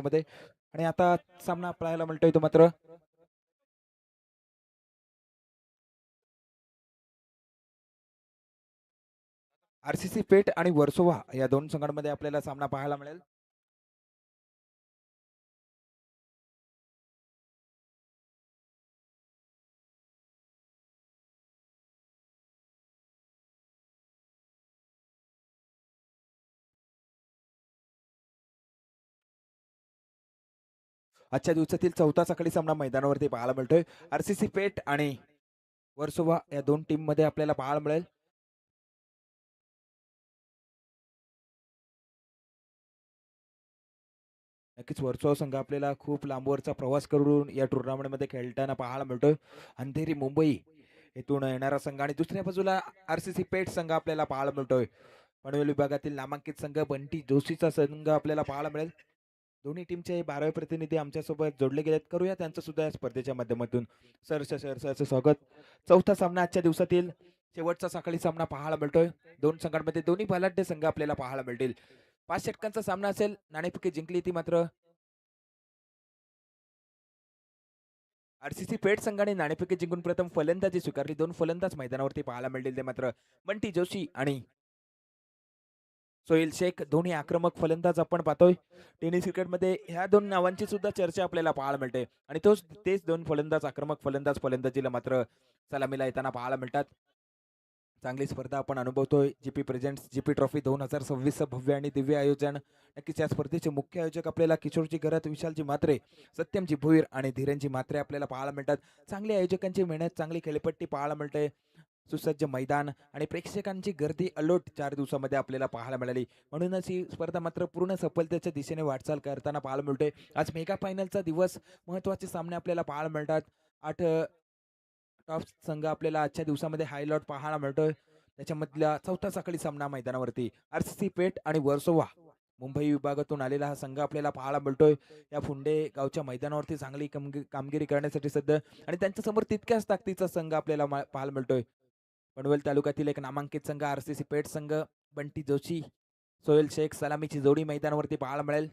मध्ये आणि आता सामना पाहायला मिळतोय तो मात्र आरसीसी पेठ आणि वर्सोवा या दोन संघांमध्ये आपल्याला सामना पाहायला मिळेल. आजच्या दिवसातील चौथा सकाळी सामना मैदानावरती पाहायला मिळतोय. आरसीसी पेठ आणि वर्सोवा या दोन टीम मध्ये आपल्याला पाहायला मिळेल. नक्कीच वर्सोवा संघ आपल्याला खूप लांबवरचा प्रवास करून या टुर्नामेंटमध्ये खेळताना पाहायला मिळतोय. अंधेरी मुंबई येथून येणारा संघ आणि दुसऱ्या बाजूला आरसीसी पेठ संघ आपल्याला पाहायला मिळतोय. पनवेल विभागातील नामांकित संघ बंटी जोशीचा संघ आपल्याला पाहायला मिळेल. दोन्ही टीमचे 12वे प्रतिनिधी आमच्यासोबत जोडले गेलेत. करूया त्यांचं सुद्धा या स्पर्धेच्या माध्यमातून सहर्ष स्वागत. चौथा सामना आजच्या दिवसातील शेवटचा सकाळी सामना पाहायला मिळतोय. दोन संघांमध्ये दोन्ही बलाढ्य संघ आपल्याला पाहायला मिळतील. 5 षटकांचा सामना असेल. नाणेफेकी जिंकली ती मात्र आरसीसी पेठ संघाने नाणेफेकी जिंकून प्रथम फलंदाजी स्वीकारली. दोन फलंदाज मैदानावरती पाहायला मिळतील ते मात्र बंटी जोशी आणि सोहेल शेख दोन्ही आक्रमक फलंदाज आपण पाहतोय. टेनिस क्रिकेटमध्ये ह्या दोन नावांची सुद्धा चर्चा आपल्याला पाहायला मिळते आणि तेच दोन फलंदाज आक्रमक फलंदाजीला मात्र सलामीला येताना पाहायला मिळतात. चांगली स्पर्धा आपण अनुभवतोय. जीपी प्रेझेंट्स जीपी ट्रॉफी 2026 भव्य आणि दिव्य आयोजन. नक्कीच या स्पर्धेचे मुख्य आयोजक आपल्याला किशोरजी घरात, विशालजी म्हात्रे, सत्यमजी भोईर आणि धीरनजी म्हात्रे आपल्याला पाहायला मिळतात. चांगल्या आयोजकांची मेहनत, चांगली खेळपट्टी पाहायला मिळते. सुसज्ज मैदान आणि प्रेक्षकांची गर्दी अलोट 4 दिवसामध्ये आपल्याला पाहायला मिळाली. म्हणूनच ही स्पर्धा मात्र पूर्ण सफलतेच्या दिशेने वाटचाल करताना पाहायला मिळते. आज मेगा फायनलचा दिवस, महत्वाचे सामने आपल्याला पाहायला मिळतात. 8 टॉप संघ आपल्याला आजच्या दिवसामध्ये हायलाइट पाहायला मिळतोय. त्याच्यामधला चौथा सकाळी सामना मैदानावरती आरसीसी पेठ आणि वर्सोवा मुंबई विभागातून आलेला हा संघ आपल्याला पाहायला मिळतोय. या फुंडे गावच्या मैदानावरती चांगली कामगिरी करण्यासाठी सध्या आणि त्यांच्या समोर तितक्याच ताकदीचा संघ आपल्याला पाहायला मिळतोय. पनवेल तालुक्यातील एक नामांकित संघ आरसीसी पेठ संघ. बंटी जोशी, सोहेल शेख सलामीची जोडी मैदानावरती पाहायला मिळेल.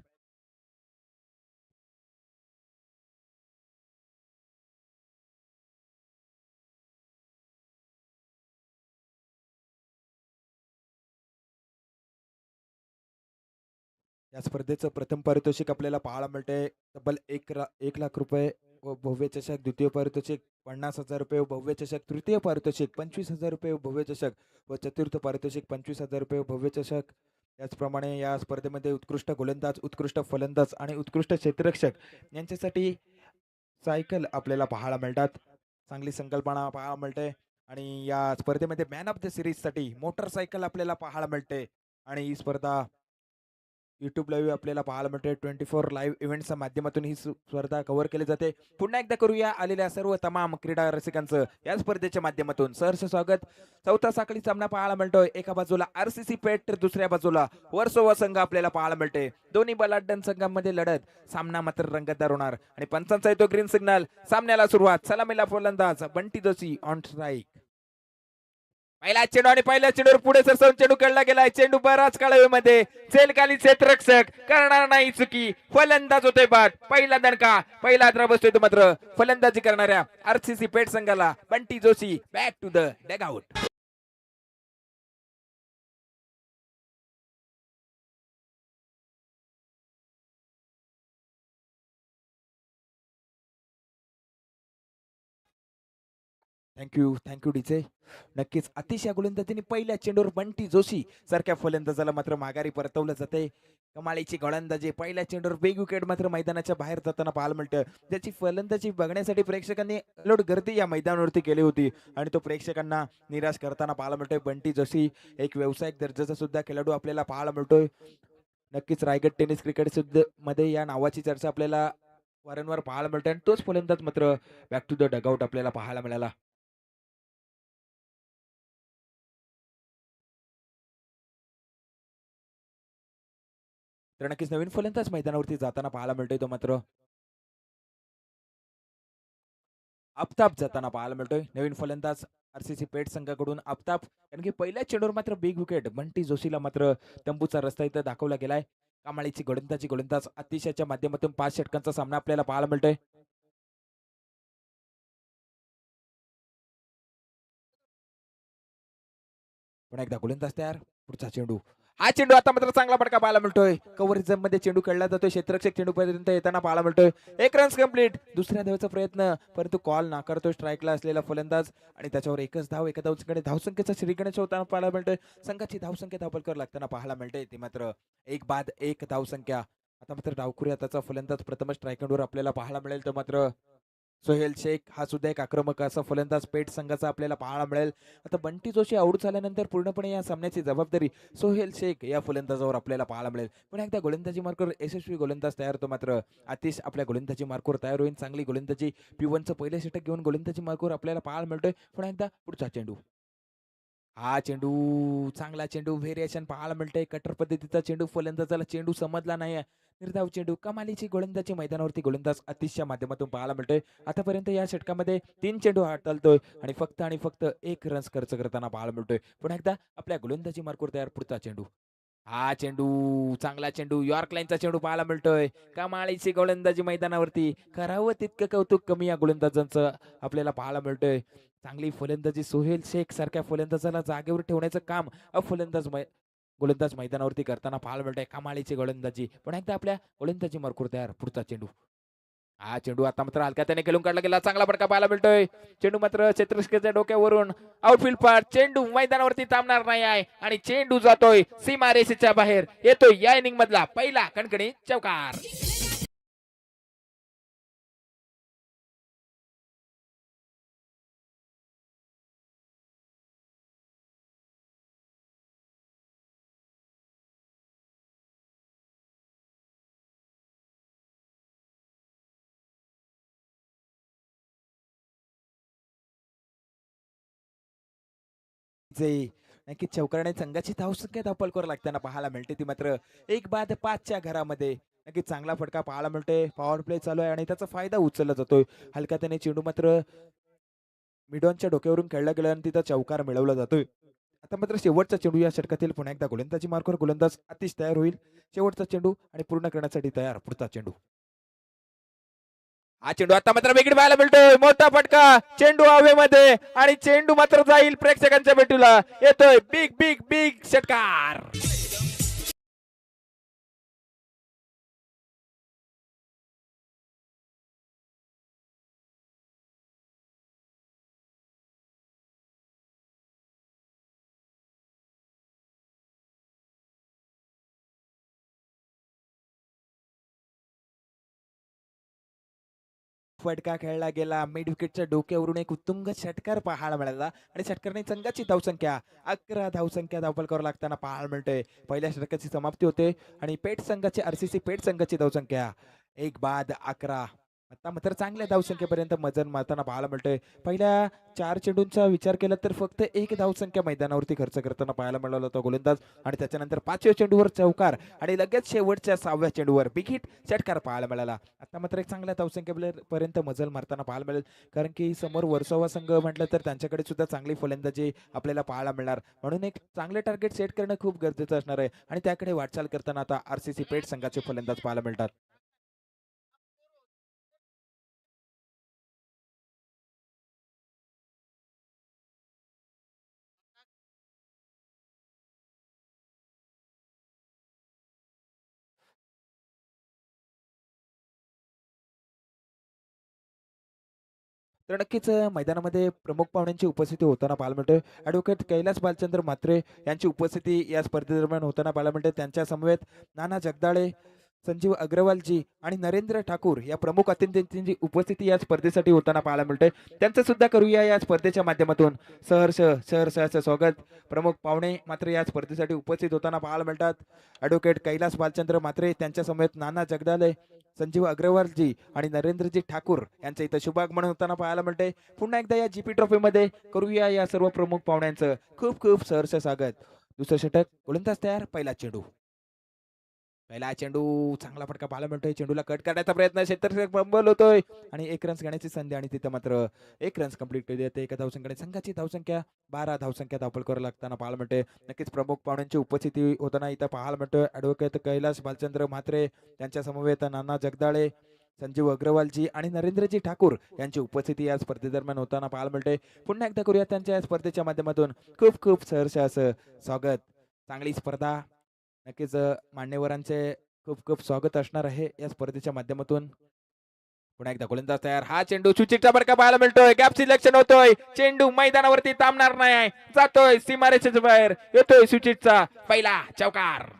या स्पर्धेचं प्रथम पारितोषिक आपल्याला पाहायला मिळतंय तब्बल 1 लाख रुपये व भव्य चषक. द्वितीय पारितोषिक 50,000 रुपये व भव्य चषक. तृतीय पारितोषिक 25,000 रुपये व भव्य चषक व चतुर्थ पारितोषिक 25,000 रुपये व भव्य चषक. त्याचप्रमाणे या स्पर्धेमध्ये उत्कृष्ट गोलंदाज, उत्कृष्ट फलंदाज आणि उत्कृष्ट क्षेत्ररक्षक यांच्यासाठी सायकल आपल्याला पाहायला मिळतात. चांगली संकल्पना पाहायला मिळते आणि या स्पर्धेमध्ये मॅन ऑफ द सिरीज साठी मोटरसायकल आपल्याला पाहायला मिळते आणि ही स्पर्धा युट्यूब लाईव्ह आपल्याला पाहायला मिळते. 24 लाईव्ह इव्हेंट्सच्या माध्यमातून ही स्पर्धा कव्हर केली जाते. पुन्हा एकदा करूया आलेल्या सर्व तमाम क्रीडा रसिकांचं या स्पर्धेच्या माध्यमातून सहर्ष स्वागत. चौथा साखळी सामना पाहायला मिळतोय. एका बाजूला आरसीसी पेठ तर दुसऱ्या बाजूला वर्सोवा संघ आपल्याला पाहायला मिळते. दोन्ही बलाढ्य संघांमध्ये लढत, सामना मात्र रंगतदार होणार आणि पंचांचा येतो ग्रीन सिग्नल. सामन्याला सुरुवात. सलामीला फलंदाज बंटी जोशी ऑन स्ट्राईक. पहिला चेंडू आणि पहिल्या चेंडूवर पुढे सरसवून चेंडू खेळला गेलाय. चेंडू बराच काळामध्ये चेलखाली क्षेत्ररक्षक करणार नाही चुकी. फलंदाज होतोय बाद. पहिला दणका, पहिला हादरा बसतोय तो मात्र फलंदाजी करणाऱ्या आरसीसी पेठ संघाला. Bunty Joshi back to the dugout. Thank you DJ. नक्कीच अतिशय गोलंदाजीने पहिल्या चेंडूवर बंटी जोशी सारख्या फलंदाजाला मात्र माघारी परतवलं जाते. कमालीची गोलंदाजी. पहिल्या चेंडूवर बिग विकेट मात्र मैदानाच्या बाहेर जाताना पाहायला मिळतं. त्याची फलंदाजी बघण्यासाठी प्रेक्षकांनी लोट गर्दी या मैदानावरती केली होती आणि तो प्रेक्षकांना निराश करताना पाहायला मिळतोय. बंटी जोशी एक व्यावसायिक दर्जाचा सुद्धा खेळाडू आपल्याला पाहायला मिळतोय. नक्कीच रायगड टेनिस क्रिकेट सुद्धा मध्ये या नावाची चर्चा आपल्याला वारंवार पाहायला मिळते आणि तोच फलंदाज मात्र बॅक टू द डगआउट आपल्याला पाहायला मिळाला. तर नक्कीच नवीन फलंदाज मैदानावरती जाताना पाहायला मिळतोय तो मात्र आफताब जाताना पाहायला मिळतोय. नवीन फलंदाज आरसीसी पेठ संघाकडून आफताब. कारण की पहिल्या चेंडूवर मात्र बिग विकेट बंटी जोशीला मात्र तंबूचा रस्ता इथं दाखवला गेलाय. कमालीची गोलंदाज अतिशयच्या माध्यमातून 5 षटकांचा सामना आपल्याला पाहायला मिळतोय. पुन्हा एकदा गोलंदाज तयार. पुढचा चेंडू. हा चेंडू आता मात्र चांगला फटका पाहायला मिळतोय. कव्हर मध्ये चेंडू खेळला जातोय. क्षेत्ररक्षक चेंडू पर्यंत येताना पाहायला मिळतोय. 1 रन्स कंप्लीट. दुसऱ्या धावेचा प्रयत्न परंतु कॉल नाकारतोय स्ट्राईकला असलेला फलंदाज आणि त्याच्यावर एकच धाव. एका धावसंख्येने धावसंख्येचा श्रीगणेश होताना पाहायला मिळतोय. संघाची धावसंख्या धावपलकर लागताना पाहायला मिळते. ती मात्र 1 बाद 1 धावसंख्या. आता मात्र डावखुरी हाताचा फलंदाज प्रथमच स्ट्राईकवर आपल्याला पाहायला मिळेल. तर मात्र सोहेल शेख हा सुद्धा एक आक्रमक असा फलंदाज पेट संघाचा आपल्याला पाहायला मिळेल. आता बंटी जोशी आऊट झाल्यानंतर पूर्णपणे या सामन्याची जबाबदारी सोहेल शेख या फलंदाजावर आपल्याला पाहायला मिळेल. पण एकदा गोलंदाजी मार्कवर यशस्वी गोलंदाज तयार होतो. मात्र आतिश आपल्या गोलंदाजी मार्कवर तयार होईल. चांगली गोलंदाजी P1चं पहिले षटक घेऊन गोलंदाजी मार्कवर आपल्याला पाहायला मिळतोय. पुन्हा एकदा पुढचा चेंडू. हा चेंडू चांगला चेंडू व्हेरिएशन पाहायला मिळतंय. कटर पद्धतीचा चेंडू फलंदाजाला चेंडू समजला नाही. निर्धाव चेंडू कमालीची गोलंदाजी मैदानावरती गोलंदाज अतिशच्या माध्यमातून पाहायला मिळतोय. आतापर्यंत या षटकामध्ये 3 चेंडू हाताळतोय आणि फक्त 1 रन्स खर्च करताना पाहायला मिळतोय. पुन्हा एकदा आपल्या गोलंदाजी मार्कवर तयार पुढचा चेंडू. हा चेंडू चांगला चेंडू यॉर्क लाईनचा चेंडू पाहायला मिळतोय. कमालीची गोलंदाजी मैदानावरती करावं तितकं कौतुक कमी या गोलंदाजांचं आपल्याला पाहायला मिळतोय. चांगली फलंदाजी सोहेल शेख सारख्या फलंदाजाला जागेवर ठेवण्याचं काम गोलंदाज मैदानावरती करताना पाहायला मिळतंय. कमालीची गोलंदाजी पण एकदा आपल्या गोलंदाजी मार्कवर तयार पुढचा चेंडू. हा चेंडू आता मात्र हलक्या त्याने खेळून काढला गेला. चांगला फटका पाहायला मिळतोय. चेंडू मात्र क्षेत्ररक्षकाच्या डोक्यावरून आउटफील्ड पार. चेंडू मैदानावरती थांबणार नाही आहे आणि चेंडू जातोय सीमारेषेच्या बाहेर. येतोय या इनिंग मधला पहिला कणकणी चौकार. नक्की चौकारने संघाची धावसंख्या धावपलकर लागताना पाहायला मिळते. ती मात्र 1 बाद 5च्या घरामध्ये नक्की चांगला फटका पाहायला मिळतोय. पॉवर प्ले चालू आहे आणि त्याचा फायदा उचलला जातोय. हलका त्याने चेंडू मात्र मिडॉनच्या डोक्यावरून खेळला गेला आणि तिथं चौकार मिळवला जातोय. आता मात्र शेवटचा चेंडू या षटकातील पुन्हा एकदा गोलंदाजी मार्कवर गोलंदाज अतिश तयार होईल. शेवटचा चेंडू आणि पूर्ण करण्यासाठी तयार पुढचा चेंडू. हा चेंडू आता मात्र वेगळी पाहायला मिळतोय. मोठा फटका चेंडू हवेमध्ये आणि चेंडू मात्र जाईल प्रेक्षकांच्या भेटूला. येतोय बिग बिग बिग षटकार. फटका खेळला गेला. मिड विकेटच्या डोक्यावरून एक उत्तुंग षटकार पाहायला मिळाला आणि षटकारने संघाची धावसंख्या 11 धावसंख्या धावपलकावर लागताना पाहायला मिळते. पहिल्या षटकाची समाप्ती होते आणि पेट संघाची RCC पेट संघाची धावसंख्या 1 बाद 11. आता मात्र चांगल्या धावसंख्येपर्यंत मजल मारताना पाहायला मिळतोय. पहिल्या 4 चेंडूंचा विचार केला तर फक्त 1 धावसंख्या मैदानावरती खर्च करताना पाहायला मिळाला होता गोलंदाज आणि त्याच्यानंतर 5व्या चेंडूवर चौकार आणि लगेच शेवटच्या 6व्या चेंडूवर बिग हिट षटकार पाहायला मिळाला. आता मात्र एक चांगल्या धावसंख्येपर्यंत मजल मारताना पाहायला मिळेल. कारण की समोर वर्सोवा संघ म्हटलं तर त्यांच्याकडे सुद्धा चांगली फलंदाजी आपल्याला पाहायला मिळणार. म्हणून एक चांगले टार्गेट सेट करणं खूप गरजेचं असणार आहे आणि त्याकडे वाटचाल करताना आता RCC पेट संघाचे फलंदाज पाहायला मिळतात. तर नक्कीच मैदानामध्ये प्रमुख पाहुण्यांची उपस्थिती होताना पाहायला मिळते. ॲडव्होकेट कैलास बालचंद्र म्हात्रे यांची उपस्थिती या स्पर्धेदरम्यान होताना पाहायला मिळते. त्यांच्या समवेत नाना जगदाळे, संजीव अग्रवालजी आणि नरेंद्र ठाकूर या प्रमुख अतिथींची उपस्थिती या स्पर्धेसाठी होताना पाहायला मिळते. त्यांचं सुद्धा करूया या स्पर्धेच्या माध्यमातून सहर्ष स्वागत. प्रमुख पाहुणे मात्र या स्पर्धेसाठी उपस्थित होताना पाहायला मिळतात. ॲडव्होकेट कैलास बालचंद्र म्हात्रे त्यांच्या समवेत नाना जगदाळे, संजीव अग्रवालजी आणि नरेंद्रजी ठाकूर यांचं इथं शुभागमन होताना पाहायला मिळते. पुन्हा एकदा या GP ट्रॉफीमध्ये करूया या सर्व प्रमुख पाहुण्यांचं खूप खूप सहर्ष स्वागत. दुसरं षटक गोलंदाज तयार पहिला चेंडू. पहिला चेंडू चांगला फटका पाहायला मिळतोय. चेंडूला कट करण्याचा प्रयत्न क्षेत्ररक्षक फंबल होतोय आणि 1 रन्स घेण्याची संधी आणि तिथं मात्र 1 रन्स कंप्लीट केली जाते. एका धावसंख्येने संघाची धावसंख्या 12 धावसंख्या धावपल करावं लागताना पाहायला मिळते. नक्कीच प्रमुख पाहुण्यांची उपस्थिती होताना इथं पाहायला मिळतोय. ॲडव्होकेट कैलास भालचंद्र म्हात्रे, त्यांच्या समवेत नाना जगदाळे, संजीव अग्रवालजी आणि नरेंद्रजी ठाकूर यांची उपस्थिती या स्पर्धेदरम्यान होताना पाहायला मिळते. पुन्हा एकदा करूया त्यांच्या या स्पर्धेच्या माध्यमातून खूप खूप सहर्ष असं स्वागत. चांगली स्पर्धा नक्कीच मान्यवरांचे खूप खूप स्वागत असणार आहे या स्पर्धेच्या माध्यमातून. पुन्हा एकदा गोलंदाज तयार. हा चेंडू सुचितचा फटका पाहायला मिळतोय. गॅप सिलेक्शन होतोय. चेंडू मैदानावरती थांबणार नाही. जातोय सीमारेषेच्या बाहेर. येतोय सुचितचा पहिला चौकार.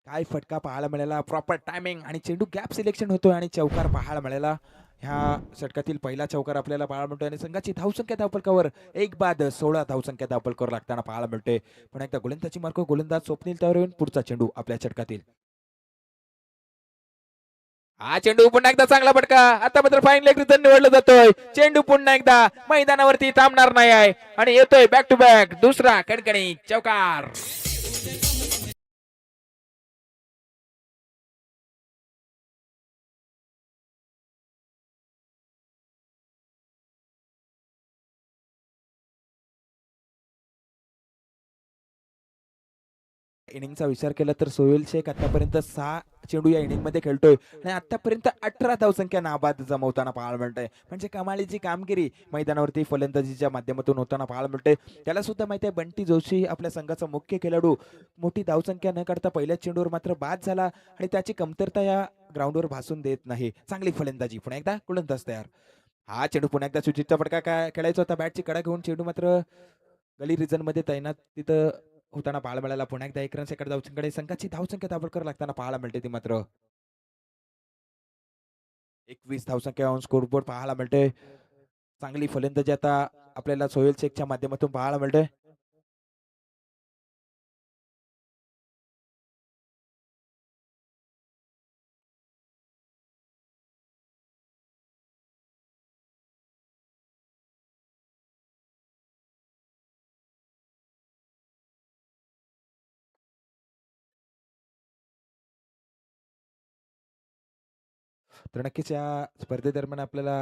काय फटका पाहायला मिळाला. प्रॉपर टायमिंग आणि चेंडू गॅप सिलेक्शन होतोय आणि चौकार पाहायला मिळाला. ह्या षटकातील पहिला चौकार आपल्याला पाहायला मिळतोय आणि संघाची धावसंख्या धावफलकावर एक बाद 16 धावसंख्या धावफलकावर लागताना पाहायला मिळते. पुन्हा एकदा गोलंदाजी मार्क गोलंदाज स्वप्नील तयार होऊन पुढचा चेंडू आपल्या षटकातील. हा चेंडू पुन्हा एकदा चांगला फटका. आता मात्र फाईन लेग रिझन निवडला जातोय. चेंडू पुन्हा एकदा मैदानावरती थांबणार नाही आहे आणि येतोय बॅक टू बॅक दुसरा कडकडी चौकार. इनिंगचा विचार केला तर सोहेल शेख आतापर्यंत 6 चेंडू या इनिंग मध्ये खेळतोय आणि आतापर्यंत 18 धावसंख्या नाबाद जमवताना पाहायला मिळतंय. म्हणजे कमालीची कामगिरी मैदानावरती फलंदाजीच्या माध्यमातून होताना पाहायला मिळते. त्याला सुद्धा माहिती आहे बंटी जोशी आपल्या संघाचा मुख्य खेळाडू मोठी धावसंख्या न करता पहिल्या चेंडूवर मात्र बाद झाला आणि त्याची कमतरता या ग्राउंडवर भासून देत नाही. चांगली फलंदाजी. पुन्हा एकदा गोलंदाज तयार. हा चेंडू पुन्हा एकदा सुजितचा फटका काय खेळायचा होता. बॅटची कडा घेऊन चेंडू मात्र गली रिजन मध्ये तैनात तिथं होताना पाहायला मिळाला. पुन्हा एकदा 1 रन धावसंख्येकडे संघाची धावसंख्या धावकर लागताना पाहायला मिळते. ती मात्र 21 धावसंख्या ऑन स्कोरबोर्ड पाहायला मिळते. चांगली फलंदाजी आता आपल्याला सोहेल शेखच्या माध्यमातून पाहायला मिळते. तर नक्कीच या स्पर्धेदरम्यान आपल्याला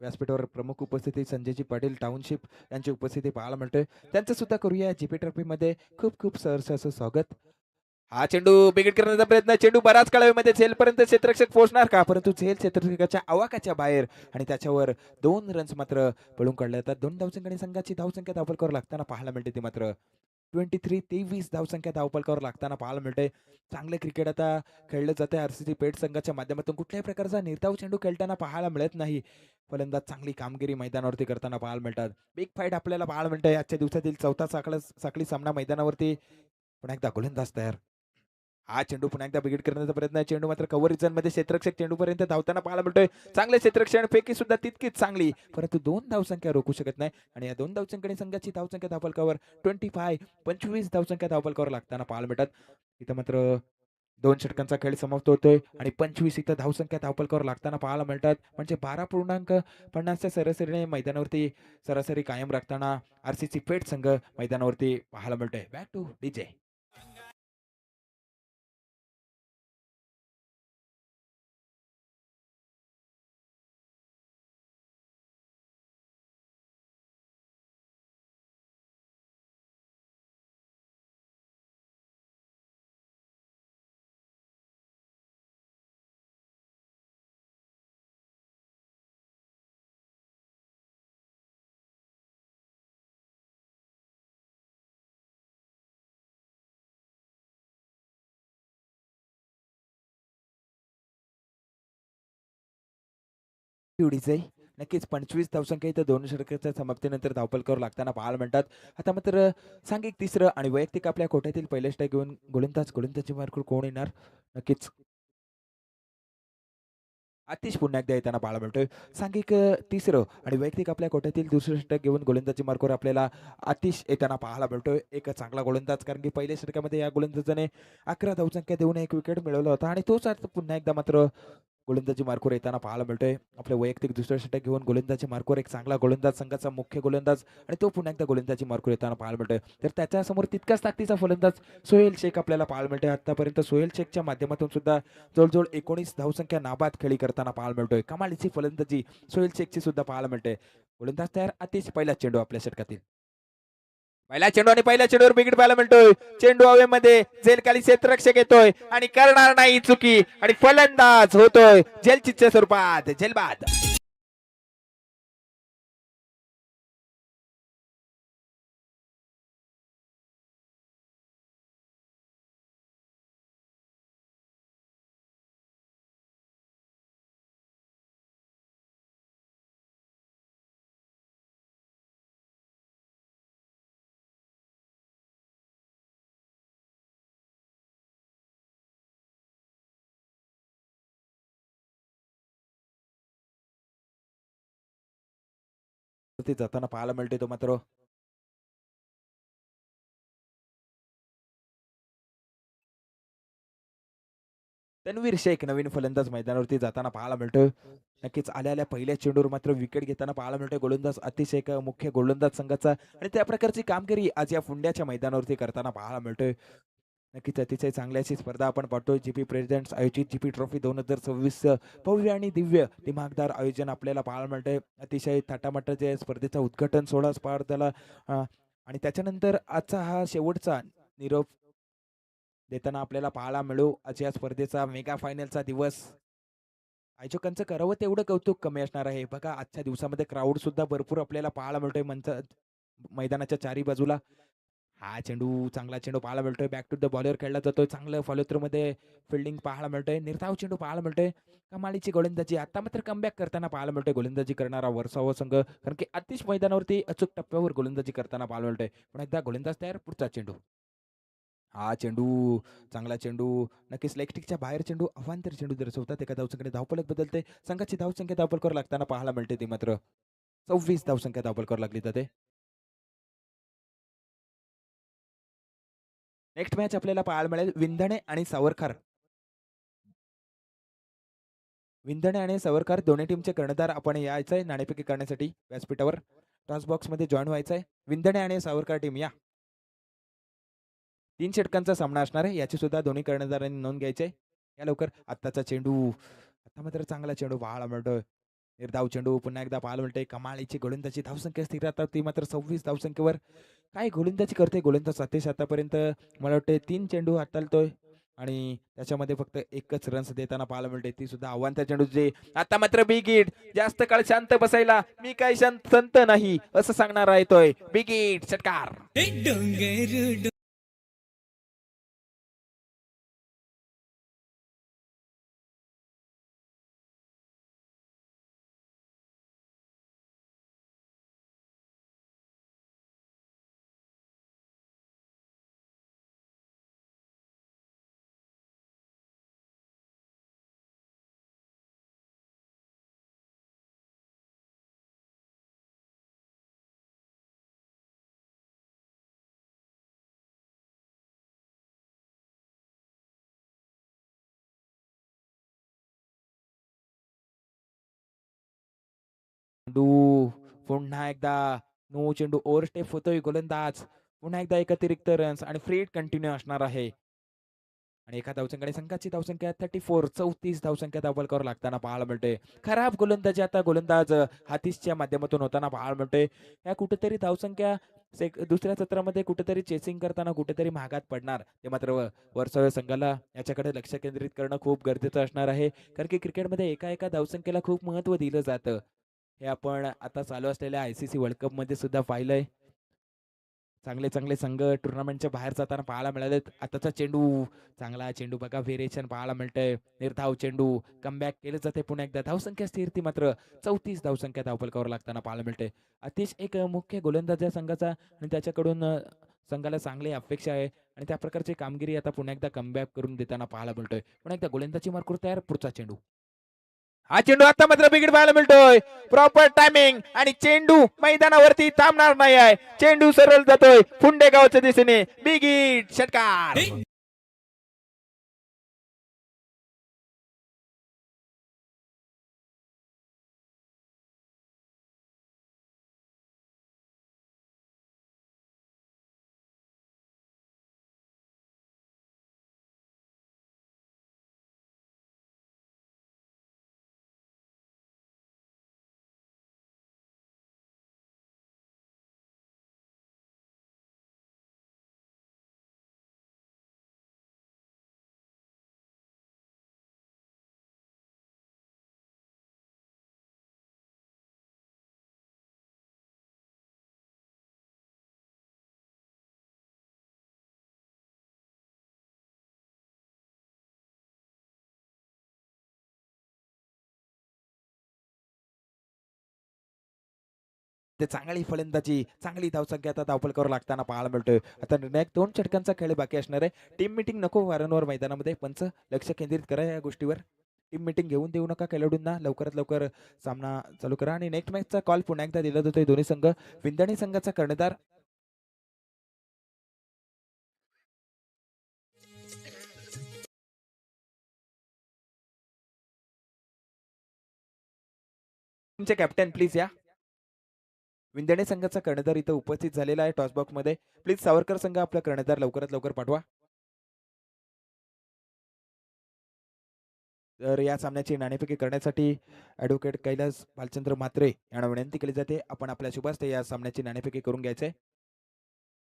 व्यासपीठावर प्रमुख उपस्थिती संजयजी पाटील टाउनशिप यांची उपस्थिती पाहायला मिळते. त्यांचं सुद्धा करूया जीपी ट्रॉफीमध्ये खूप खूप सहर्ष असं स्वागत. हा चेंडू बिघड करण्याचा प्रयत्न. चेंडू बराच काळामध्ये झेलपर्यंत क्षेत्ररक्षक पोहोचणार का, परंतु झेल क्षेत्ररक्षकाच्या आवाकाच्या बाहेर आणि त्याच्यावर 2 रन्स मात्र पळून काढले जातात. 2 धावसंख्येने संघाची धावसंख्या धावफलकावर लागताना पाहायला मिळते. ती मात्र 23 धावसंख्या धावफलकावर लागताना पाहायला मिळते. चांगले क्रिकेट आता खेळलं जाते आरसीसी पेठ संघाच्या माध्यमातून. कुठल्याही प्रकारचा निर्धाव चेंडू खेळताना पाहायला मिळत नाही. फलंदाज चांगली कामगिरी मैदानावरती करताना पाहायला मिळतात. बिग फाईट आपल्याला पाहायला मिळते. आजच्या दिवसातील चौथा साखळी सामना मैदानावरती. पुन्हा एकदा गोलंदाज तयार. हा चेंडू पुन्हा एकदा बिघड करण्याचा प्रयत्न आहे. चेंडू मात्र कव्हर रिजन मध्ये क्षेत्ररक्षक चेंडूपर्यंत धावताना पाहायला मिळतोय. चांगले क्षेत्ररक्षण फेकी सुद्धा तितकीच चांगली, परंतु 2 धावसंख्या रोखू शकत नाही आणि या 2 धावसंख्येने संघाची धावसंख्या धावफलकावर 25 धावसंख्या धावफलकावर लागताना पाहायला मिळतात. इथं मात्र 2 षटकांचा खेळ समाप्त होतोय आणि 25 इथं धावसंख्या धावफलकावर लागताना पाहायला मिळतात. म्हणजे 12.50च्या सरासरीने मैदानावरती सरासरी कायम राखताना आरसीसी पेठ संघ मैदानावरती पाहायला मिळतोय. Back two DJ. डीजे नक्कीच 25 धावसंख्या इथं 2 षटकाच्या समाप्तीनंतर धावफलकावर लागताना पाहायला मिळतात. आता मात्र सांघिक तिसरं आणि वैयक्तिक आपल्या कोट्यातील पहिलं स्ट्राईक घेऊन गोलंदाजी मार्कवर कोण येणार? नक्कीच आतिश पुन्हा एकदा येताना पाहायला मिळतोय. सांघिक तिसरं आणि वैयक्तिक आपल्या कोट्यातील दुसरं षटक घेऊन गोलंदाजी मार्कवर आपल्याला आतिश येताना पाहायला मिळतोय. एक चांगला गोलंदाज कारण की पहिल्या षटकामध्ये या गोलंदाजाने 11 धावसंख्या देऊन 1 विकेट मिळवला होता आणि तोच आता पुन्हा एकदा मात्र गोलंदाजी मार्कवर येताना पाहायला मिळतोय. आपले वैयक्तिक दुसरं षटक घेऊन गोलंदाजी मार्कवर एक चांगला गोलंदाज संघाचा मुख्य गोलंदाज आणि तो पुन्हा एकदा गोलंदाजी मार्कवर येताना पाहायला मिळतोय. तर त्याच्यासमोर तितकाच ताकदीचा फलंदाज सोहेल शेख आपल्याला पाहायला मिळतोय. आतापर्यंत सोहेल शेखच्या माध्यमातून सुद्धा जवळजवळ 19 धावसंख्या नाबाद खेळी करताना पाहायला मिळतोय. कमालीची फलंदाजी सोहेल शेखची सुद्धा पाहायला मिळते. गोलंदाज तयार अतिशय पहिला चेंडू आपल्या षटकातील. पहिला चेंडू आणि पहिल्या चेंडूवर विकेट पाहायला मिळतोय. चेंडू हवेमध्ये झेलखाली क्षेत्ररक्षक येतोय आणि करणार नाही चुकी आणि फलंदाज होतोय झेलचितच्या स्वरूपात झेलबाद. ते जाताना पाहायला मिळते तो मात्र तन्वीर शेख नवीन फलंदाज मैदानावरती जाताना पाहायला मिळतोय. नक्कीच आल्या पहिल्या चेंडूवर मात्र विकेट घेताना पाहायला मिळतोय गोलंदाज अतिशय एक मुख्य गोलंदाज संघाचा आणि त्या प्रकारची कामगिरी आज या फुंड्याच्या मैदानावरती करताना पाहायला मिळतोय. नक्कीच अतिशय चांगली अशी स्पर्धा आपण पाहतोय. जीपी प्रेसिडेंट्स आयोजित जीपी ट्रॉफी 2026 भव्य आणि दिव्य दिमागदार आयोजन आपल्याला पाहायला मिळतंय. अतिशय थाटामाटाच्या या स्पर्धेचा उद्घाटन सोहळा पार झाला आणि त्याच्यानंतर आजचा हा शेवटचा निरोप देताना आपल्याला पाहायला मिळू. आज या स्पर्धेचा मेगा फायनलचा दिवस आयोजकांचं करावं तेवढं कौतुक कमी असणार आहे. बघा आजच्या दिवसामध्ये क्राऊड सुद्धा भरपूर आपल्याला पाहायला मिळतोय मैदानाच्या चारी बाजूला. हा चेंडू चांगला चेंडू पाहायला मिळतोय. बॅक टू द बॉलर खेळला जातोय. चांगलं फॉलो मध्ये फिल्डिंग पाहायला मिळतोय. निर्धाव चेंडू पाहायला मिळतोय. कमालीची गोलंदाजी आता मात्र कमबॅक करताना पाहायला मिळतोय. गोलंदाजी करणारा वर्सावा संघ कारण की आतिश मैदानावरती अचूक टप्प्यावर गोलंदाजी करताना पाहायला मिळतोय. पण एकदा गोलंदाज तयार पुढचा चेंडू. हा चेंडू चांगला चेंडू नक्कीच लेग बाहेर चेंडू अवांतर चेंडू दर्शवतात. एका धावसंख्येने धावफलक बदलते. संघाची धावसंख्या धावफलकावर लागताना पाहायला मिळते ती मात्र 26 धावसंख्या धावफलकावर लागली जाते. नेक्स्ट मॅच आपल्याला पाहायला मिळेल विंधणे आणि सावरकर. विंधणे आणि सावरकर दोन्ही टीमचे कर्णधार आपण यायचंय नाणेफेकी करण्यासाठी व्यासपीठावर टॉस बॉक्स मध्ये जॉईन व्हायचंय. विंधणे आणि सावरकर टीम या 3 षटकांचा सामना असणार आहे. याची सुद्धा दोन्ही कर्णधारांनी नोंद घ्यायची आहे. या लवकर आत्ताचा चेंडू आता मात्र चांगला चेंडू पाहायला मिळतोय. निर्धाव चेंडू पुन्हा एकदा पाहायला मिळते. कमालीची गोलंदाजी धावसंख्या स्थिर राहतात ती मात्र 26 धावसंख्येवर काय गोलंदाजी करते गोलंदाज सतीश आतापर्यंत मला वाटते 3 चेंडू हाताळतोय आणि त्याच्यामध्ये फक्त एकच रन्स देताना पाहायला मिळते ती सुद्धा आव्हान चेंडू जे आता मात्र बिग हिट जास्त काळ शांत बसायला मी काही शांत संत नाही असं सांगणार आहे तोय बिग हिट षटकार. चेंडू पुन्हा एकदा नो चेंडू ओव्हरस्टेप होतोय गोलंदाज पुन्हा एकदा एक अतिरिक्त रन्स आणि फ्री हिट कंटिन्यू असणार आहे आणि एका धावसंख्येने संघाची धावसंख्या 34 धावसंख्या धावफलकावर लागताना पाहायला मिळते. खराब गोलंदाजी आता गोलंदाज हातीसच्या माध्यमातून होताना पाहायला मिळते. या कुठेतरी धावसंख्या दुसऱ्या सत्रामध्ये कुठेतरी चेसिंग करताना कुठेतरी महागात पडणार ते मात्र वर्सोवा संघाला याच्याकडे लक्ष केंद्रित करणं खूप गरजेचं असणार आहे कारण की क्रिकेटमध्ये एका एका धावसंख्येला खूप महत्त्व दिलं जातं. हे आपण आता चालू असलेल्या ICC वर्ल्ड कप मध्ये सुद्धा पाहिलंय. चांगले चांगले संघ टुर्नामेंटच्या बाहेर जाताना पाहायला मिळालेत. आताचा चेंडू चांगला चेंडू बघा व्हेरिएशन पाहायला मिळतंय. निर्धाव चेंडू कमबॅक केलं जाते पुन्हा एकदा धावसंख्या स्थिर ती मात्र 34 धावसंख्या धावफलकावर लागताना पाहायला मिळते. अतिश एक मुख्य गोलंदाज या संघाचा आणि त्याच्याकडून संघाला चांगली अपेक्षा आहे आणि त्या प्रकारची कामगिरी आता पुन्हा एकदा कमबॅक करून देताना पाहायला मिळतोय. पुन्हा एकदा गोलंदाजी मार्कवर तयार पुढचा चेंडू हा चेंडू आता मात्र बिघड पाहायला मिळतोय. प्रॉपर टायमिंग आणि चेंडू मैदानावरती थांबणार नाही आहे. चेंडू सरळ जातोय फुंडेगावच्या दिशेने. बिगिट षटकार. ते चांगली फलंदाजी, चांगली धावसंख्या आता धावफलकावर लागताना पाहायला मिळतोय. आता निर्णायक 2 षटकांचा खेळ बाकी असणार आहे. टीम मीटिंग नको वारंवार मैदानामध्ये. पंच लक्ष केंद्रित करा या गोष्टीवर. टीम मीटिंग घेऊन देऊ नका खेळाडूंना. लवकरात लवकर सामना चालू करा आणि नेक्स्ट मॅचचा कॉल पुन्हा एकदा दिला जातोय. दोन्ही संघ विंधणी संघाचा कर्णधार तुमचे कॅप्टन प्लीज या. विंधणे संघाचा कर्णधार इथं उपस्थित झालेला आहे टॉस बॉक्स मध्ये. प्लीज सावरकर संघ आपला कर्णधार लवकरात लवकर पाठवा. तर या सामन्याची नाणेफेकी करण्यासाठी ॲडव्होकेट कैलास भालचंद्र म्हात्रे यांना विनंती केली जाते. आपण आपल्या शुभास्ते या सामन्याची नाणेफेकी करून घ्यायचे.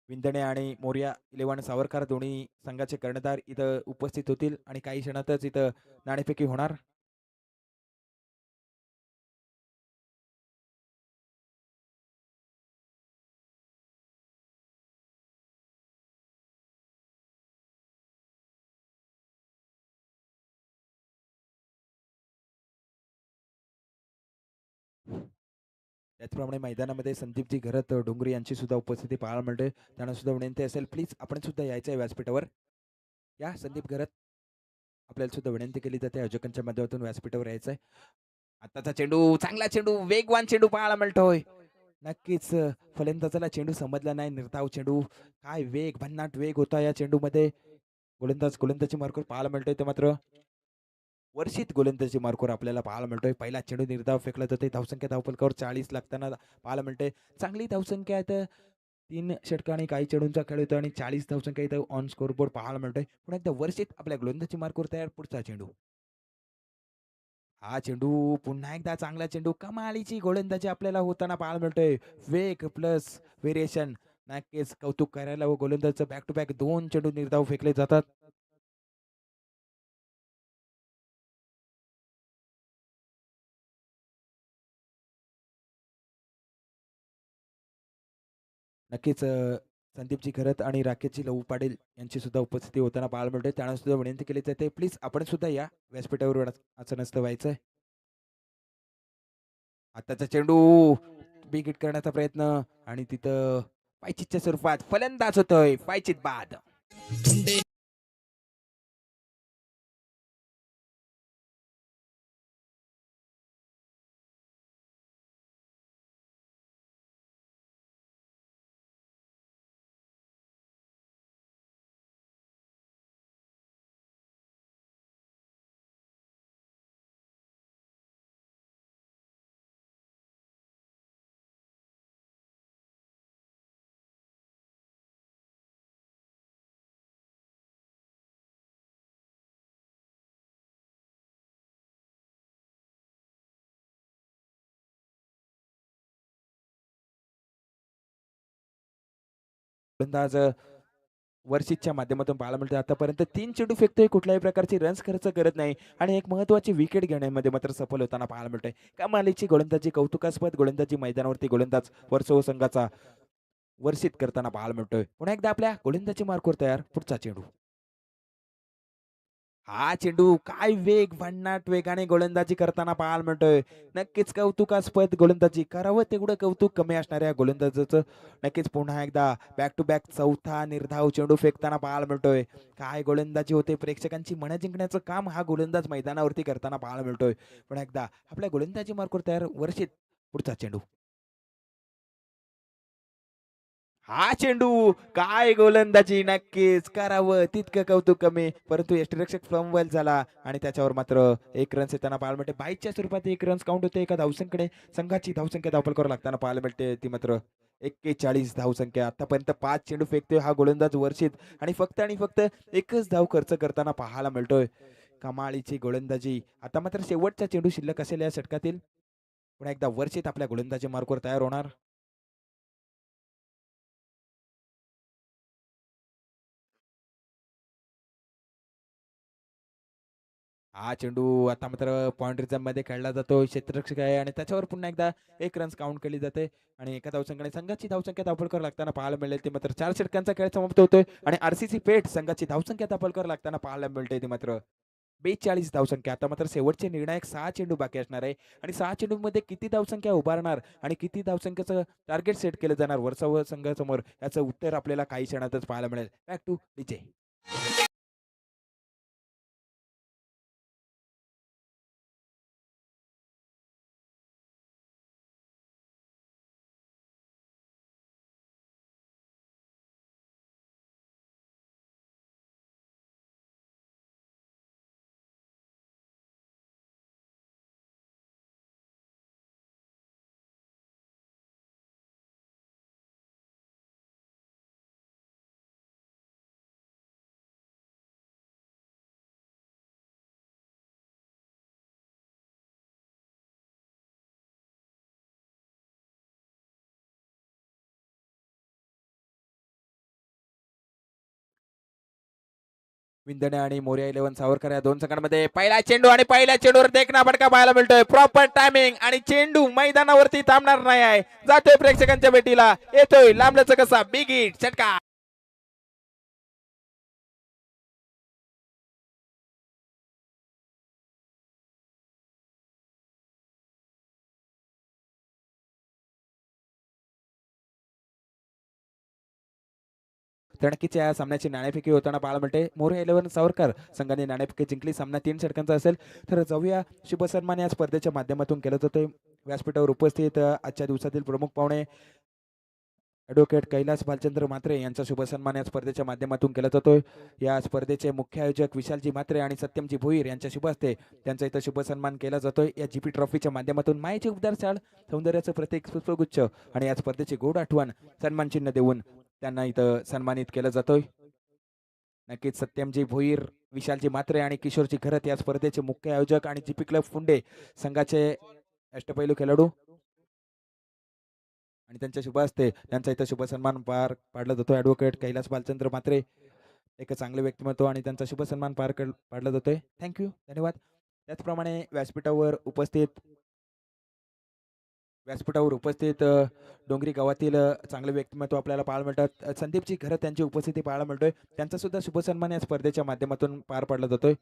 विंधणे आणि मोर्या इलेव्हन सावरकर दोन्ही संघाचे कर्णधार इथं उपस्थित होतील आणि काही क्षणातच इथं नाणेफेकी होणार. त्याचप्रमाणे मैदानामध्ये संदीपजी घरत डोंगरे यांची सुद्धा उपस्थिती पाहायला मिळते. त्यांना सुद्धा विनंती असेल प्लीज आपण सुद्धा यायचं आहे व्यासपीठावर. या संदीप घरत आपल्याला सुद्धा विनंती केली जाते आयोजकांच्या माध्यमातून व्यासपीठावर यायचं आहे. आताचा चेंडू चांगला चेंडू वेगवान चेंडू पाहायला मिळतोय. नक्कीच फलंदाजाला चेंडू समजला नाही. निर्धाव चेंडू काय वेग भन्नाट वेग होता या चेंडूमध्ये. गोलंदाजी मार्कवर पाहायला मिळतोय ते मात्र वर्षित गोलंदाजी मार्कवर आपल्याला पाहायला मिळतोय. पहिला चेंडू निर्धाव फेकला जाते. धावसंख्या धावफलकावर 40 लागताना पाहायला मिळते. चांगली धावसंख्या आहे. 3 षटका आणि काही चेंडूंचा खेळ होतो आणि 40 धावसंख्या इथं ऑन स्कोर बोर्ड पाहायला मिळतोय. पुन्हा एकदा वर्षित आपल्या गोलंदाजी मार्कवर तयार. पुढचा चेंडू. हा चेंडू पुन्हा एकदा चांगला चेंडू. कमालीची गोलंदाजी आपल्याला होताना पाहायला मिळतोय. वेग प्लस व्हेरिएशन. नक्कीच कौतुक करायला व गोलंदाजचं बॅक टू बॅक 2 चेंडू निर्धाव फेकले जातात. नक्कीच संदीपजी खरत आणि राकेशजी लहू पाटील यांची सुद्धा उपस्थिती होताना पाहायला मिळते. त्यांना सुद्धा विनंती केली जाते प्लीज आपण सुद्धा या व्यासपीठावर. असं नसतं व्हायचं. आताचा चेंडू बिग हिट करण्याचा प्रयत्न आणि तिथं पायचितच्या स्वरूपात फलंदाज होतोय. पायचित बाद. फलंदाज वर्षितच्या माध्यमातून पाहायला मिळते. आतापर्यंत 3 चेंडू फेकतोय. कुठल्याही प्रकारची रन्स खर्च करत नाही आणि एक महत्वाची विकेट घेण्यामध्ये मात्र सफल होताना पाहायला मिळतंय. कमालीची गोलंदाजी, कौतुकास्पद गोलंदाजी मैदानावरती गोलंदाज वर्सोव संघाचा वर्षित करताना पाहायला मिळतोय. पुन्हा एकदा आपल्या गोलंदाजी मार्कवर तयार. पुढचा चेंडू. हा चेंडू काय वेग, भन्नाट वेगाने गोलंदाजी करताना पाहायला मिळतोय. नक्कीच कौतुकास्पद गोलंदाजी. करावं तेवढं कौतुक कमी असणाऱ्या गोलंदाजाचं नक्कीच पुन्हा एकदा बॅक टू बॅक चौथा निर्धाव चेंडू फेकताना पाहायला मिळतोय. काय गोलंदाजी होते. प्रेक्षकांची मनं जिंकण्याचं काम हा गोलंदाज मैदानावरती करताना पाहायला मिळतोय. पुन्हा एकदा आपल्या गोलंदाजी मार्कवर तयार वर्षित पुढचा चेंडू. हा चेंडू काय गोलंदाजी नक्कीच करावं तितकं कौतुक कमी परंतु यष्टीरक्षक फ्लॉमवेल झाला आणि त्याच्यावर मात्र एक रन येताना पाहायला मिळते बाईच्या स्वरूपात एक रन काउंट होते एका धावसंख्येकडे संघाची धावसंख्या धावपल करावं लागताना पाहायला मिळते ती मात्र 41 धावसंख्या आतापर्यंत 5 चेंडू फेकतोय हा गोलंदाज वर्षित आणि फक्त एकच धाव खर्च करताना पाहायला मिळतोय कमालीची गोलंदाजी आता मात्र शेवटचा चेंडू शिल्लक असेल या षटकातील पुन्हा एकदा वर्षित आपल्या गोलंदाजी मार्कवर तयार होणार हा चेंडू आता मात्र पॉइंट रिझर्व मध्ये खेळला जातो क्षेत्ररक्षक आहे आणि त्याच्यावर पुन्हा एकदा एक रन्स काउंट केली जाते आणि एका धावसंख्येने संघाची धावसंख्या धापळकर लागताना पाहायला मिळेल ती मात्र 4 षटकांचा खेळ समाप्त होतोय आणि आरसीसी पेठ संघाची धावसंख्या धापळकर लागताना पाहायला मिळते ती मात्र 42 धावसंख्या आता मात्र शेवटचे निर्णायक 6 चेंडू बाकी असणार आहे आणि 6 चेंडूमध्ये किती धावसंख्या उभारणार आणि किती धावसंख्येचं टार्गेट सेट केलं जाणार वर्षावर संघासमोर याचं उत्तर आपल्याला काही क्षणातच पाहायला मिळेल बॅक टू डीजे विंदणे आणि मोरिया इलेव्हन सावरकर या दोन संघांमध्ये पहिला चेंडू आणि पहिल्या चेंडूवर देखना फटका पाहायला मिळतोय प्रॉपर टायमिंग आणि चेंडू मैदानावरती थांबणार नाही आहे जातोय प्रेक्षकांच्या भेटीला येतोय लांबल्याचा कसा बिग हिट षटका तर नक्कीच या सामन्याची नाणेफेकी होताना पाहायला मिळते मोरे इलेव्हन सावरकर संघाने नाणेफेकी जिंकली सामना 3 षटकांचा असेल तर जाऊया शुभ सन्मान या स्पर्धेच्या माध्यमातून केलं जातोय व्यासपीठावर उपस्थित आजच्या दिवसातील प्रमुख पाहुणे ॲडव्होकेट कैलास भालचंद्र म्हात्रे यांचा शुभ सन्मान या स्पर्धेच्या माध्यमातून केला जातोय या स्पर्धेचे मुख्य आयोजक विशालजी म्हात्रे आणि सत्यमजी भोईर यांच्या शुभ हस्ते त्यांचा इथं शुभ सन्मान केला जातोय या जीपी ट्रॉफीच्या माध्यमातून मायेची उबदार चाळ सौंदर्याचं प्रतीक पुष्पगुच्छ आणि या स्पर्धेची गोड आठवण सन्मान चिन्ह देऊन त्यांना इथं सन्मानित केलं जातोय नक्कीच सत्यमजी भोईर विशालजी म्हात्रे आणि किशोरजी खरत या स्पर्धेचे मुख्य आयोजक आणि जीपी क्लब फुंडे संघाचे अष्टपैलू खेळाडू आणि त्यांच्या शुभ असते त्यांचा इथं शुभ सन्मान पार पाडला जातो ॲडव्होकेट कैलास बालचंद्र म्हात्रे एक चांगले व्यक्तिमत्व आणि त्यांचा शुभ सन्मान पाडला जातोय थँक्यू धन्यवाद त्याचप्रमाणे व्यासपीठावर उपस्थित डोंगरी गावातील चांगले व्यक्तिमत्व आपल्याला पाहायला मिळतात संदीपजी घरत त्यांची उपस्थिती पाहायला मिळतोय त्यांचा सुद्धा शुभ सन्मान या स्पर्धेच्या माध्यमातून पार पाडला जातोय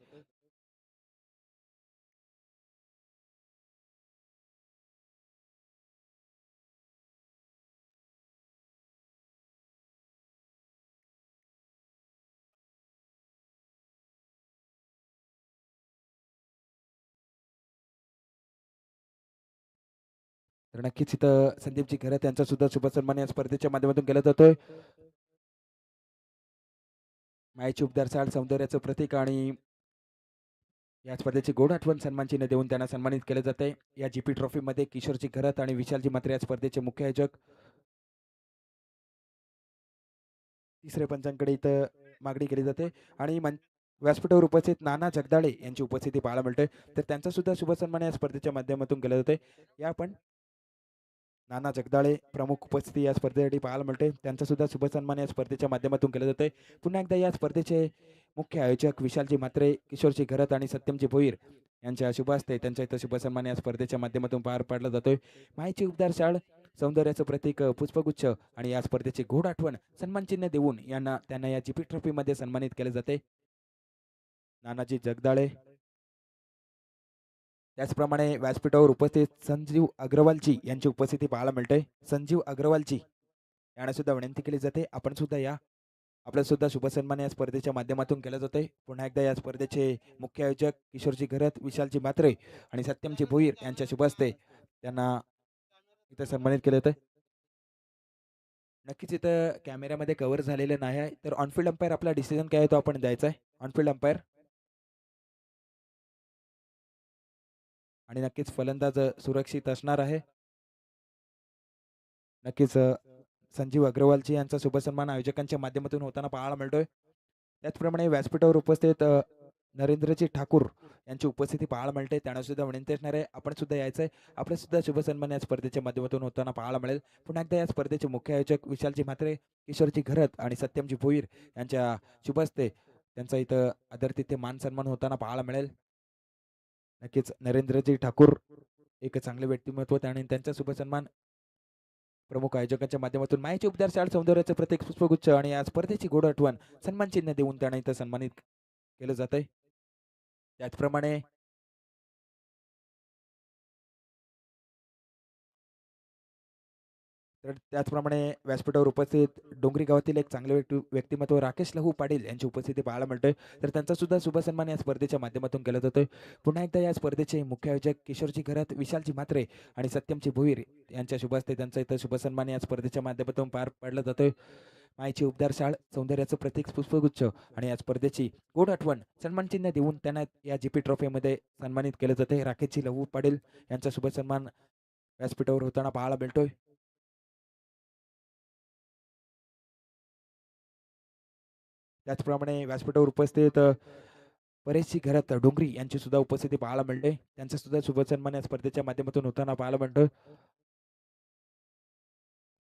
तर नक्कीच इथं संदीपजी घरत यांचा सुद्धा शुभ सन्मान या स्पर्धेच्या माध्यमातून केला जातोय मायेची उपदार साड सौंदर्याचं प्रतीक आणि या स्पर्धेची गोड आठवण सन्मान चिन्ह देऊन त्यांना सन्मानित केले जाते या जीपी ट्रॉफी मध्ये किशोरजी घरत आणि विशालजी मात्रे या स्पर्धेचे मुख्य आयोजक तिसरे पंचांकडे इथं मागणी केली जाते आणि व्यासपीठावर उपस्थित नाना जगदाळे यांची उपस्थिती पाहायला मिळते तर त्यांचा सुद्धा शुभ सन्मान या स्पर्धेच्या माध्यमातून केला जाते या आपण नाना जगदाळे प्रमुख उपस्थिती या स्पर्धेसाठी पाहायला मिळते त्यांचा सुद्धा शुभ सन्मान या स्पर्धेच्या माध्यमातून केला जाते पुन्हा एकदा या स्पर्धेचे मुख्य आयोजक विशालजी म्हात्रे किशोरजी घरत आणि सत्यमजी भोईर यांच्या शुभ असते त्यांच्या इथं शुभ सन्मान या स्पर्धेच्या माध्यमातून पार पाडला जातोय माहिती उबदार शाळ सौंदर्याचं प्रतीक पुष्पगुच्छ आणि या स्पर्धेची गोड आठवण सन्मान चिन्ह देऊन त्यांना या जीपी ट्रॉफीमध्ये सन्मानित केले जाते नानाजी जगदाळे. त्याचप्रमाणे व्यासपीठावर उपस्थित संजीव अग्रवालजी यांची उपस्थिती पाहायला मिळते. संजीव अग्रवालजी यांना सुद्धा विनंती केली जाते, आपण सुद्धा या. आपला सुद्धा शुभसन्मान या स्पर्धेच्या माध्यमातून केला जातोय. पुन्हा एकदा या स्पर्धेचे मुख्य आयोजक किशोरजी घरत, विशालजी म्हात्रे आणि सत्यमजी भोईर यांच्या शुभ हस्ते त्यांना इथं सन्मानित केलं जातं. नक्कीच इथं कॅमेऱ्यामध्ये कव्हर झालेलं नाही आहे, तर ऑनफिल्ड अंपायर आपला डिसिजन काय आहे तो आपण द्यायचा आहे. ऑनफिल्ड अंपायर आणि नक्कीच फलंदाज सुरक्षित असणार आहे. नक्कीच संजीव अग्रवालजी यांचा शुभसन्मान आयोजकांच्या माध्यमातून होताना पाहायला मिळतोय. त्याचप्रमाणे व्यासपीठावर उपस्थित नरेंद्रजी ठाकूर यांची उपस्थिती पाहायला मिळते. त्यांना सुद्धा विनंती असणार आहे, आपण सुद्धा यायचं आहे. आपल्या सुद्धा शुभसन्मान या स्पर्धेच्या माध्यमातून होताना पाहायला मिळेल. पुन्हा एकदा या स्पर्धेचे मुख्य आयोजक विशालजी म्हात्रे, किशोरजी घरत आणि सत्यमजी भोईर यांच्या शुभ हस्ते त्यांचा इथं आदरातिथ्य मान सन्मान होताना पाहायला मिळेल. नक्कीच नरेंद्रजी ठाकूर एक चांगले व्यक्तिमत्व आणि त्यांचा शुभसन्मान प्रमुख आयोजकांच्या माध्यमातून माहिती उपचार शाळा सौंदर्याचे प्रत्येक पुष्पगुच्छ आणि या स्पर्धेची गोड आठवण सन्मान चिन्ह देऊन त्यांना इथं सन्मानित केलं जात आहे. त्याचप्रमाणे व्यासपीठावर उपस्थित डोंगरी गावातील एक चांगले व्यक्तिमत्व राकेश लहू पाटील यांची उपस्थिती पाहायला मिळतोय. तर त्यांचा सुद्धा शुभसन्मान या स्पर्धेच्या माध्यमातून केला जातोय. पुन्हा एकदा या स्पर्धेचे मुख्य आयोजक किशोरजी घरात, विशालजी म्हात्रे आणि सत्यमजी भोईर यांच्या शुभ हस्ते त्यांचा इथं शुभसन्मान या स्पर्धेच्या माध्यमातून पार पाडला जातोय. मायेची उबदार शाळ सौंदर्याचं प्रतीक पुष्पगुच्छ आणि या स्पर्धेची गोड आठवण सन्मान चिन्ह देऊन त्यांना या जीपी ट्रॉफीमध्ये सन्मानित केलं जाते. राकेशजी लहू पाटील यांचा शुभसन्मान व्यासपीठावर होताना पाहायला मिळतोय. त्याचप्रमाणे व्यासपीठावर उपस्थित परेशजी घरात डोंगरी यांची सुद्धा उपस्थिती पाहायला मिळते. त्यांचा सुद्धा शुभसन्मान या स्पर्धेच्या माध्यमातून होताना पाहायला मिळतोय.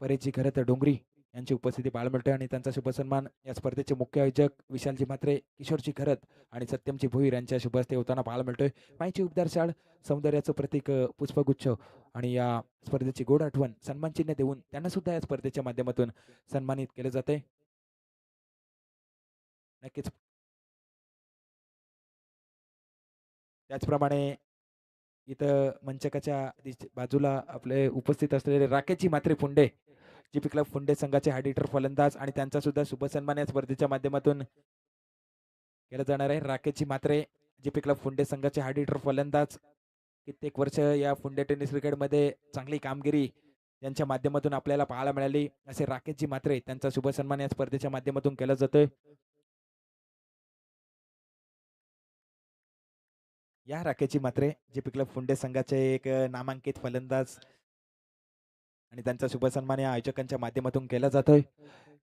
परेशजी घरात डोंगरी यांची उपस्थिती पाहायला मिळते आणि त्यांचा शुभसन्मान या स्पर्धेचे मुख्य आयोजक विशालजी म्हात्रे, किशोरजी घरत आणि सत्यमजी भोईर यांच्या शुभ हस्ते होताना पाहायला मिळतोय. माईची उबदार शाळ सौंदर्याचं प्रतीक पुष्पगुच्छ आणि या स्पर्धेची गोड आठवण सन्मान चिन्ह देऊन त्यांना सुद्धा या स्पर्धेच्या माध्यमातून सन्मानित केले जाते. नक्कीच त्याचप्रमाणे इथं मंचकाच्या बाजूला आपले उपस्थित असलेले राकेशजी म्हात्रे फुंडे, जीपी क्लब फुंडे संघाचे हार्ड फलंदाज आणि त्यांचा सुद्धा शुभसन्मान या स्पर्धेच्या माध्यमातून केला जाणार आहे. राकेशजी म्हात्रे, जीपी क्लब फुंडे संघाचे हार्ड फलंदाज, कित्येक वर्ष या फुंडे टेनिस क्रिकेटमध्ये चांगली कामगिरी यांच्या माध्यमातून आपल्याला पाहायला मिळाली. असे राकेशजी म्हात्रे त्यांचा शुभसन्मान या स्पर्धेच्या माध्यमातून केला जातोय. या राकेशजी म्हात्रे, जीपी क्लब फुंडे संघाचे एक नामांकित फलंदाज आणि त्यांचा शुभसन्मान या आयोजकांच्या माध्यमातून केला जातोय.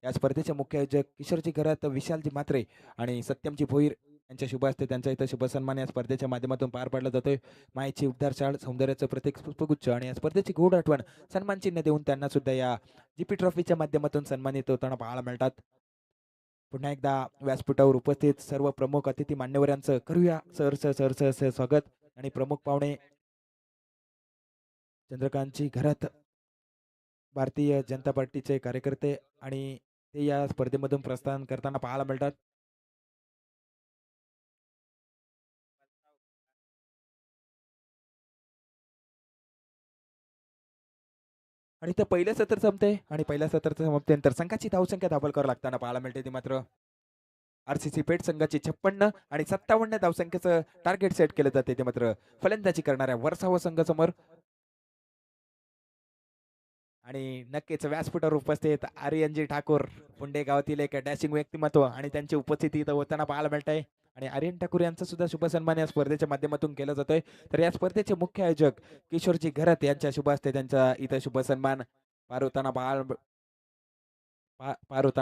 या स्पर्धेचे मुख्य आयोजक किशोरजी घरात, विशालजी म्हात्रे आणि सत्यमजी भोईर यांच्या शुभ हस्ते त्यांचा इथं शुभसन्मान या स्पर्धेच्या माध्यमातून पार पाडला जातोय. मायेची उबदार शाळ सौंदर्याचं प्रत्येक पुष्पगुच्छ आणि या स्पर्धेची गोड आठवण सन्मान चिन्ह देऊन त्यांना सुद्धा या जीपी ट्रॉफीच्या माध्यमातून सन्मानित होताना पाहायला मिळतात. पुन्हा एकदा व्यासपीठावर उपस्थित सर्व प्रमुख अतिथी मान्यवरांचं करूया सरस स्वागत. आणि प्रमुख पाहुणे चंद्रकांतजी घरात, भारतीय जनता पार्टीचे कार्यकर्ते आणि ते या स्पर्धेमधून प्रस्थान करताना पाहायला मिळतात. आणि ते पहिलं सत्र संपते आणि पहिल्या सत्राचं समाप्तीनंतर संघाची धावसंख्या दाखल करावं लागताना पाहायला मिळते. ती मात्र आरसीसी पेठ संघाची 56 आणि 57 धावसंख्येचं टार्गेट सेट केलं जाते. ते मात्र फलंदाजी करणाऱ्या वर्साव संघासमोर. आणि नक्कीच व्यासपीठावर उपस्थित आर्यनजी ठाकूर, पुंडे गावातील एक डॅशिंग व्यक्तिमत्व आणि त्यांची उपस्थिती इथं होताना पाहायला मिळत आहे. आणि आर्यन ठाकूर यांचा सुद्धा शुभ सन्मान या स्पर्धेच्या माध्यमातून केला जातोय. तर या स्पर्धेचे मुख्य आयोजक किशोरजी घरत यांच्या शुभ हस्ते त्यांचा इथं शुभ सन्मान पार होताना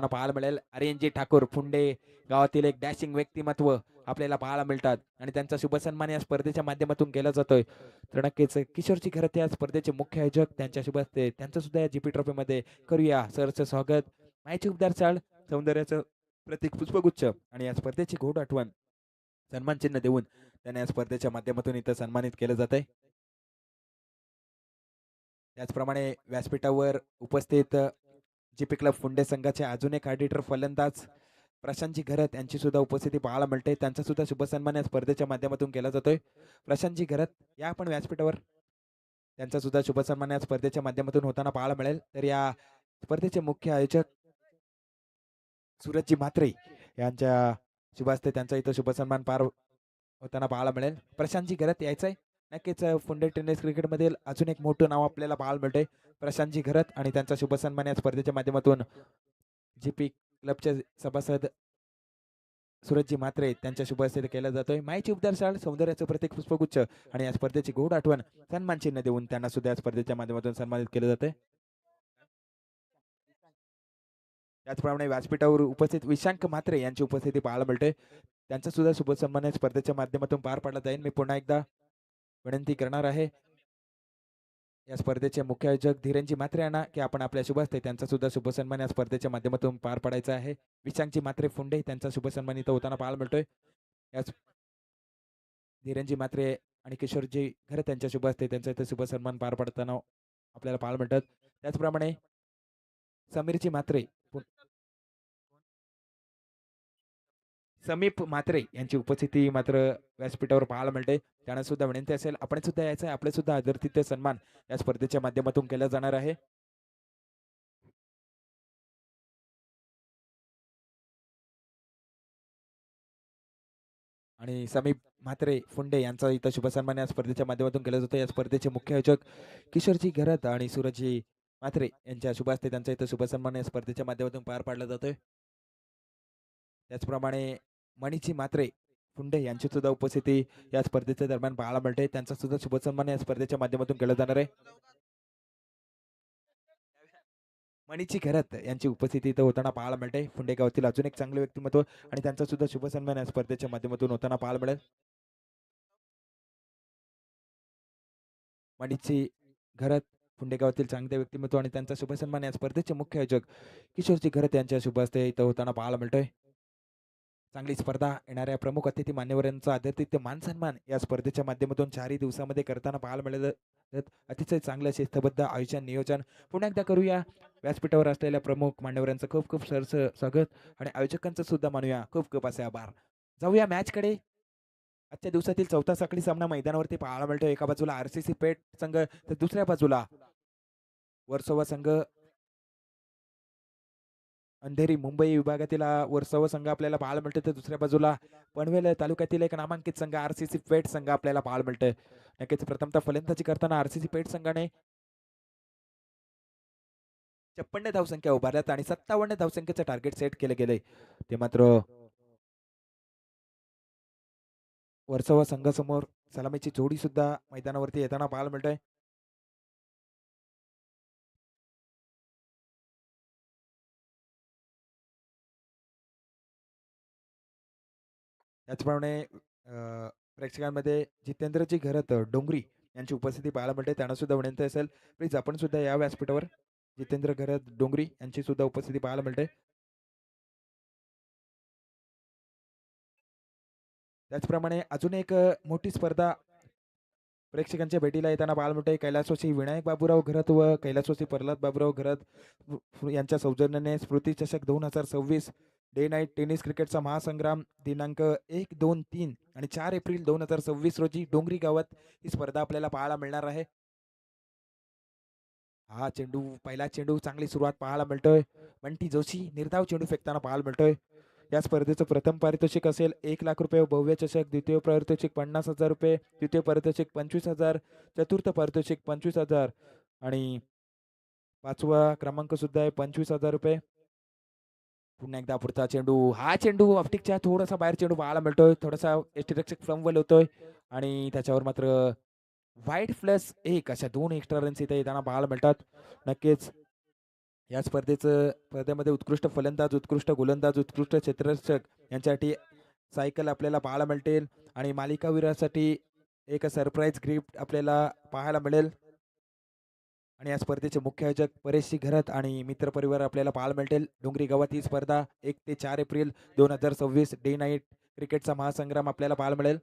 पाहायला मिळेल. आर्यनजी ठाकूर पुंडे गावातील एक डॅशिंग व्यक्तिमत्व आपल्याला पाहायला मिळतात आणि त्यांचा शुभ सन्मान या स्पर्धेच्या माध्यमातून केला जातोय. तर नक्कीच किशोरजी घरत या स्पर्धेचे मुख्य आयोजक त्यांच्या शुभ हस्ते त्यांचं सुद्धा या जीपी ट्रॉफी मध्ये करूया सरचं स्वागत. माहिती उपदार चाळ सौंदर्याचं प्रतीक पुष्पगुच्छ आणि या स्पर्धेची गोड आठवण सन्मान चिन्ह देऊन त्यांना या स्पर्धेच्या माध्यमातून इथं सन्मानित केलं जात आहे. त्याचप्रमाणे व्यासपीठावर उपस्थित जीपी क्लब फुंडे संघाचे अजून एक ऑडिटर फलंदाज प्रशांतजी घरत यांची सुद्धा उपस्थिती पाहायला मिळते. त्यांचा सुद्धा शुभसन्मान या स्पर्धेच्या माध्यमातून केला जातोय. प्रशांतजी घरत या आपण व्यासपीठावर. त्यांचा सुद्धा शुभसन्मान या स्पर्धेच्या माध्यमातून होताना पाहायला मिळेल. तर या स्पर्धेचे मुख्य आयोजक सूरजजी म्हात्रे यांच्या शुभ हस्ते त्यांचा इथं शुभसन्मान पार होताना पाहायला मिळेल. प्रशांतजी घरत यायचंय. नक्कीच फुंडे टेनिस क्रिकेटमधील अजून एक मोठं नाव आपल्याला पाहायला मिळतंय. प्रशांतजी घरत आणि त्यांचा शुभसन्मान या स्पर्धेच्या माध्यमातून GP क्लबचे सभासद सूरजजी म्हात्रे त्यांच्या शुभ हस्ते केला जातोय. माईची उपदार शाळ सौंदर्याचं प्रतीक पुष्पगुच्छ आणि या स्पर्धेची गोड आठवण सन्मान चिन्ह देऊन त्यांना सुद्धा या स्पर्धेच्या माध्यमातून सन्मानित केलं जातंय. त्याचप्रमाणे व्यासपीठावर उपस्थित विशांक म्हात्रे यांची उपस्थिती पाहायला मिळते. त्यांचा सुद्धा शुभ सन्मान स्पर्धेच्या माध्यमातून पार पाडला जाईल. मी पुन्हा एकदा विनंती करणार आहे या स्पर्धेचे मुख्य आयोजक धीरेनजी म्हात्रे यांना की आपण आपल्या शुभ हस्ते त्यांचा सुद्धा शुभ सन्मान या स्पर्धेच्या माध्यमातून पार पाडायचा आहे. विशांकजी म्हात्रे फुंडे त्यांचा शुभ सन्मान इथं होताना पाहायला मिळतोय. याच धीरेनजी म्हात्रे आणि किशोरजी घरे त्यांच्या शुभ हस्ते त्यांचा इथं शुभ सन्मान पार पडताना आपल्याला पाहायला मिळतात. त्याचप्रमाणे समीरजी म्हात्रे समीप म्हात्रे यांची उपस्थिती मात्र व्यासपीठावर पाहायला मिळते. त्यांना सुद्धा विनंती असेल आपण सुद्धा यायचं आहे. आपले सुद्धा आदरातिथ्य सन्मान या स्पर्धेच्या माध्यमातून केला जाणार आहे. आणि समीप म्हात्रे फुंडे यांचा इथं शुभसन्मान या स्पर्धेच्या माध्यमातून केला जातो. या स्पर्धेचे मुख्य आयोजक किशोरजी घरत आणि सूरजजी म्हात्रे यांच्या शुभ हस्ते त्यांचा इथं शुभसन्मान या स्पर्धेच्या माध्यमातून पार पाडला जातोय. त्याचप्रमाणे मणीची म्हात्रे फुंडे यांची सुद्धा उपस्थिती या स्पर्धेच्या दरम्यान पाहायला मिळते. त्यांचा सुद्धा शुभसन्मान या स्पर्धेच्या माध्यमातून केला जाणार आहे. मणीची घरत यांची उपस्थिती इथं होताना पाहायला मिळते. फुंडे गावातील अजून एक चांगले व्यक्तिमत्व आणि त्यांचा सुद्धा शुभसन्मान या स्पर्धेच्या माध्यमातून होताना पाहायला मिळेल. मणीची घरत फुंडे गावातील चांगले व्यक्तिमत्व आणि त्यांचा शुभसन्मान या स्पर्धेचे मुख्य आयोजक किशोरजी घरत यांच्या शुभ हस्ते इथं होताना पाहायला मिळतोय. चांगली स्पर्धा येणाऱ्या प्रमुख अतिथी मान्यवरांचा आदरातिथ्य मान सन्मान या स्पर्धेच्या माध्यमातून 4 दिवसामध्ये करताना पाहायला मिळेल. अतिशय चांगलं शिस्तबद्ध आयोजन नियोजन पुन्हा एकदा करूया. व्यासपीठावर असलेल्या प्रमुख मान्यवरांचं खूप खूप सरस स्वागत आणि आयोजकांचं सुद्धा मानूया खूप खूप असे आभार. जाऊया मॅचकडे. आजच्या दिवसातील चौथा साखळी सामना मैदानावरती पाहायला मिळतो. एका बाजूला RCC पेठ संघ तर दुसऱ्या बाजूला वर्सोवा संघ अंधेरी मुंबई विभागातील वर्सोवा संघ आपल्याला पाहायला मिळतो. तर दुसऱ्या बाजूला पनवेल तालुक्यातील एक नामांकित संघ RCC पेठ संघ आपल्याला पाहायला मिळतोय. नक्कीच प्रथमतः फलंदाजी करताना RCC पेठ संघाने 56 धावसंख्या उभारल्यात आणि 57 धावसंख्येचं टार्गेट सेट केले गेले. ते मात्र वर्सोवा संघासमोर सलामीची जोडी सुद्धा मैदानावरती येताना पाहायला मिळतोय. त्याचप्रमाणे प्रेक्षकांमध्ये जितेंद्रजी घरत डोंगरी यांची उपस्थिती पाहायला मिळते. त्यांना सुद्धा विनंती असेल प्लीज आपण सुद्धा या व्यासपीठावर. जितेंद्र घरत डोंगरी यांची सुद्धा उपस्थिती पाहायला मिळते. त्याचप्रमाणे अजून एक मोठी स्पर्धा प्रेक्षकांच्या भेटीला येताना पाहायला मिळते. कैलासवासी विनायक बाबूराव घरत व कैलासवासी प्रल्हाद बाबूराव घरत यांच्या सौजन्याने स्मृती चषक 2026 डे नाईट टेनिस क्रिकेटचा महासंग्राम दिनांक 1, 2, 3 आणि 4 एप्रिल 2026 रोजी डोंगरी गावात ही स्पर्धा आपल्याला पाहायला मिळणार आहे. हा चेंडू पहिला चेंडू चांगली सुरुवात पाहायला मिळतोय. बंटी जोशी निर्धाव चेंडू फेकताना पाहायला मिळतोय. या स्पर्धेचं प्रथम पारितोषिक असेल 1,00,000 रुपये भव्य चषक, द्वितीय पारितोषिक 50,000 रुपये, तृतीय पारितोषिक 25,000, चतुर्थ पारितोषिक 25,000 आणि 5वा क्रमांक सुद्धा आहे 25,000 रुपये. पुन्हा एकदा पुढचा चेंडू हा चेंडू ऑप्टिकच्या थोडासा बाहेर चेंडू पाहायला मिळतोय. थोडासा यष्टीरक्षक फ्लंबल होतोय आणि त्याच्यावर मात्र व्हाईट प्लस 1 अशा 2 एक्स्ट्रा रन्स इथे येताना पाहायला मिळतात. नक्कीच या स्पर्धेमध्ये उत्कृष्ट फलंदाज, उत्कृष्ट गोलंदाज, उत्कृष्ट क्षेत्ररक्षक यांच्यासाठी सायकल आपल्याला पाहायला मिळतील आणि मालिकावीरासाठी एक सरप्राईज गिफ्ट आपल्याला पाहायला मिळेल. आणि या स्पर्धेचे मुख्य आयोजक परेशजी घरत आणि मित्रपरिवार आपल्याला पाहायला मिळतील. डोंगरी गावात ही स्पर्धा 1 ते 4 एप्रिल 2026 डे नाईट क्रिकेटचा महासंग्राम आपल्याला पाहायला मिळेल.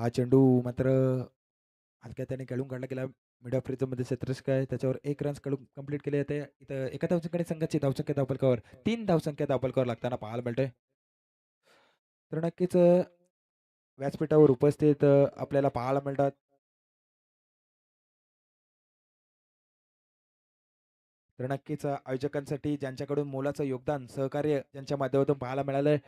हा चेंडू मात्र हलक्या त्याने खेळून काढला गेला. मिड ऑफ मध्ये क्षेत्ररक्षक आहे त्याच्यावर 1 रन्स खेळून कंप्लीट केले जाते. इथं एका धावसंख्येने संघाची धावसंख्या धावफलकावर 3 धावसंख्या धावफलकावर लागताना पाहायला मिळतोय. तर नक्कीच व्यासपीठावर उपस्थित आपल्याला पाहायला मिळतात. तर नक्कीच आयोजकांसाठी ज्यांच्याकडून मोलाचं योगदान, सहकार्य ज्यांच्या माध्यमातून पाहायला मिळालंय.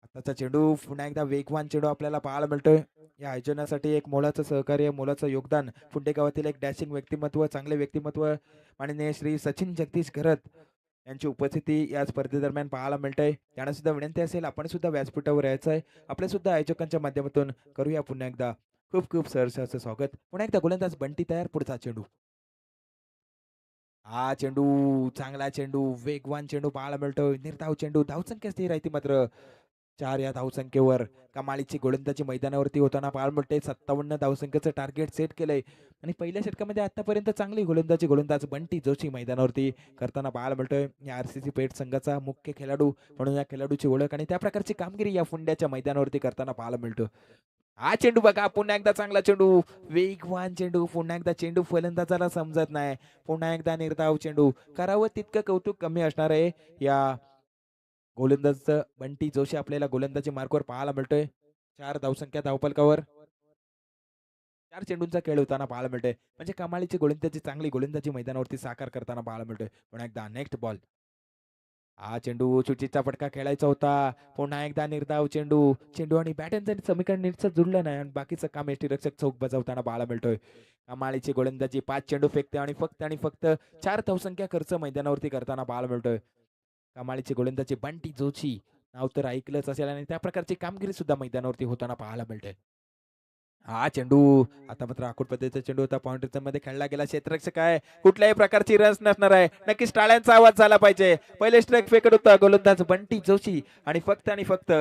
आताचा चेंडू पुन्हा एकदा वेगवान चेंडू आपल्याला पाहायला मिळतोय. या आयोजनासाठी एक मोलाचं सहकार्य, मोलाचं योगदान फुंडे गावातील एक डॅशिंग व्यक्तिमत्व, चांगले व्यक्तिमत्व माननीय श्री सचिन जगदीश घरत यांची उपस्थिती या स्पर्धेदरम्यान पाहायला मिळते. त्यांना सुद्धा विनंती असेल आपण सुद्धा व्यासपीठावर यायचं आहे. आपल्या सुद्धा आयोजकांच्या माध्यमातून करूया पुन्हा एकदा खूप खूप सहर्ष असं स्वागत. पुन्हा एकदा गोलंदाज बंटी तयार. पुढचा चेंडू. हा चेंडू चांगला चेंडू, वेगवान चेंडू पाहायला मिळतोय. निर्धाव चेंडू, धावसंख्या स्थिर आहे ती मात्र 4 या धावसंख्येवर कमालीची गोलंदाजी मैदानावरती होताना पाहायला मिळते. 57 धावसंख्येचं टार्गेट सेट केलंय आणि पहिल्या षटकामध्ये आतापर्यंत चांगली गोलंदाज बंटी जोशी मैदानावरती करताना पाहायला मिळतोय. या आरसीसी पेठ संघाचा मुख्य खेळाडू म्हणून या खेळाडूची ओळख आणि त्या प्रकारची कामगिरी या फुंड्याच्या मैदानावरती करताना पाहायला मिळतो. हा चेंडू बघा पुन्हा एकदा चांगला चेंडू, वेगवान चेंडू, पुन्हा एकदा चेंडू फलंदाजाला समजत नाही. पुन्हा एकदा निर्धाव चेंडू, करावं तितकं कौतुक कमी असणार आहे. या गोलंदाज बंटी जोशी आपल्याला गोलंदाजी मार्कवर पाहायला मिळतोय. 4 धावसंख्या धावफलकावर 4 चेंडूंचा खेळ होताना पाहायला मिळतोय. म्हणजे कमालीची गोलंदाजी, चांगली गोलंदाजी मैदानावरती साकार करताना पाहायला मिळतोय. पुन्हा एकदा नेक्स्ट बॉल. हा चेंडू चुकीचा फटका खेळायचा होता. पुन्हा एकदा निर्धाव चेंडू. चेंडू आणि बॅटनचं समीकरण नीटच जुळलं नाही आणि बाकीचं काम यष्टीरक्षक चौक बजावताना पाहायला मिळतोय. कमालीची गोलंदाजी 5 चेंडू फेकते आणि फक्त 4 धावसंख्या खर्च मैदानावरती करताना पाहायला मिळतोय. कमालीची गोलंदाजी बंटी जोशी नाव तर ऐकलंच असेल आणि त्या प्रकारची कामगिरी सुद्धा मैदानावरती होताना पाहायला मिळते. हा चेंडू आता मात्र आखूड पद्धतीचा चेंडू होता. पॉइंट मध्ये खेळला गेला. क्षेत्ररक्षक आहे. कुठल्याही प्रकारची रन्स नसणार आहे. नक्कीच टाळ्यांचा आवाज झाला पाहिजे. पहिले स्ट्राईक फेकत होता गोलंदाज बंटी जोशी आणि फक्त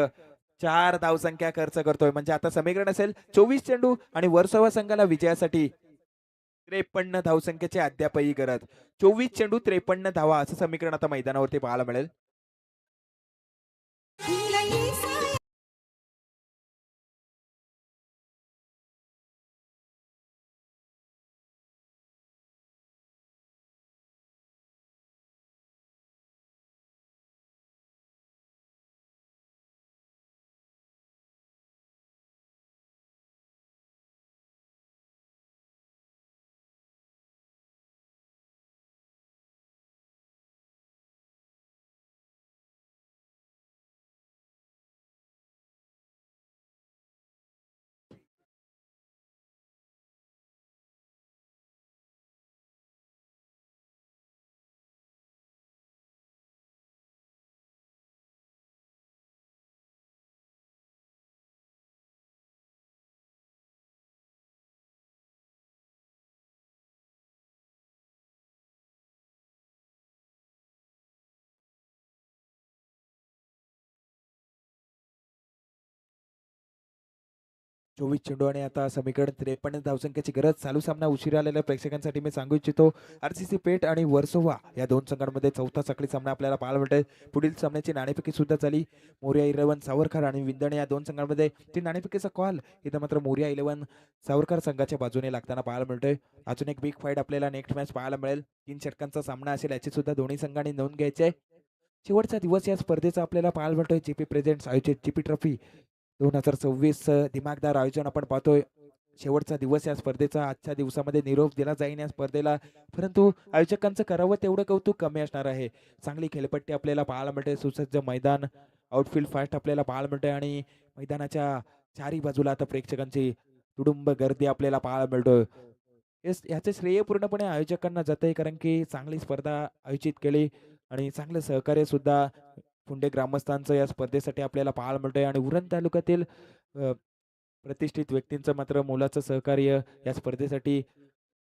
4 धावसंख्या खर्च करतोय. म्हणजे आता समीकरण असेल 24 चेंडू आणि वर्सोवा संघाला विजयासाठी 53 धावसंख्येचे अद्यापही गरज. 24 चेंडू 53 धावा असं समीकरण आता मैदानावरती पाहायला मिळेल. 24 चेंडू आणि आता समीकरण 53 धावसंख्येची गरज. चालू सामना उशिरा आलेल्या प्रेक्षकांसाठी मी सांगू इच्छितो. आरसीसी पेठ आणि वर्सोवा या दोन संघांमध्ये चौथा साखळी सामना आपल्याला पाहायला मिळतोय. पुढील सामन्याची नाणेफेकी सुद्धा झाली. मोरिया 11 सावरकर आणि विंदणे या दोन संघांमध्ये ती नाणेफेकीचा कॉल इथं मात्र मोरिया 11 सावरकर संघाच्या बाजूने लागताना पाहायला मिळतोय. अजून एक बिग फाईट आपल्याला नेक्स्ट मॅच पाहायला मिळेल. 3 षटकांचा सामना असेल याची सुद्धा दोन्ही संघांनी नोंद घ्यायची आहे. शेवटचा दिवस या स्पर्धेचा आपल्याला पाहायला मिळतोय. जीपी प्रेझेंट्स आयोजित जीपी ट्रॉफी 2026 दिमागदार आयोजन आपण पाहतोय. शेवटचा दिवस या स्पर्धेचा. आजच्या दिवसामध्ये निरोप दिला जाईल या स्पर्धेला. परंतु आयोजकांचं करावं तेवढं कौतुक कमी असणार आहे. चांगली खेळपट्टी आपल्याला पाहायला मिळते. सुसज्ज मैदान, आउटफील्ड फास्ट आपल्याला पाहायला मिळते आणि मैदानाच्या चारी बाजूला आता प्रेक्षकांची तुडुंब गर्दी आपल्याला पाहायला मिळतोय. याचे श्रेय पूर्णपणे आयोजकांना जाते कारण की चांगली स्पर्धा आयोजित केली आणि चांगलं सहकार्य सुद्धा फुंडे ग्रामस्थांचं या स्पर्धेसाठी आपल्याला पाहायला मिळतंय आणि उरण तालुक्यातील प्रतिष्ठित व्यक्तींचं मात्र मोलाचं सहकार्य या स्पर्धेसाठी.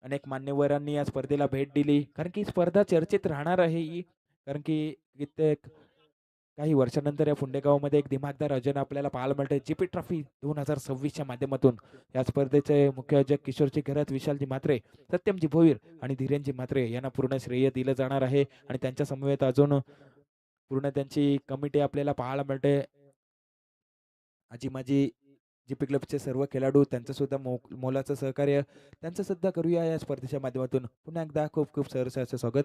अनेक मान्यवरांनी या स्पर्धेला भेट दिली कारण की स्पर्धा चर्चेत राहणार आहे ही. कारण की कित्येक काही वर्षानंतर या फुंडेगावमध्ये एक दिमागदार आयोजन आपल्याला पाहायला मिळतंय. जीपी ट्रॉफी 2026च्या माध्यमातून या स्पर्धेचे मुख्य आयोजक किशोरजी घरात, विशालजी म्हात्रे, सत्यमजी भोईर आणि धीरेनजी म्हात्रे यांना पूर्ण श्रेय दिलं जाणार आहे आणि त्यांच्या समवेत अजून पूर्ण त्यांची कमिटी आपल्याला पाहायला मिळते. आजी माजी जीपी क्लबचे सर्व खेळाडू त्यांचं सुद्धा मोलाचं सहकार्य त्यांचं सुद्धा करूया या स्पर्धेच्या माध्यमातून. पुन्हा एकदा खूप खूप सहर्ष असं स्वागत.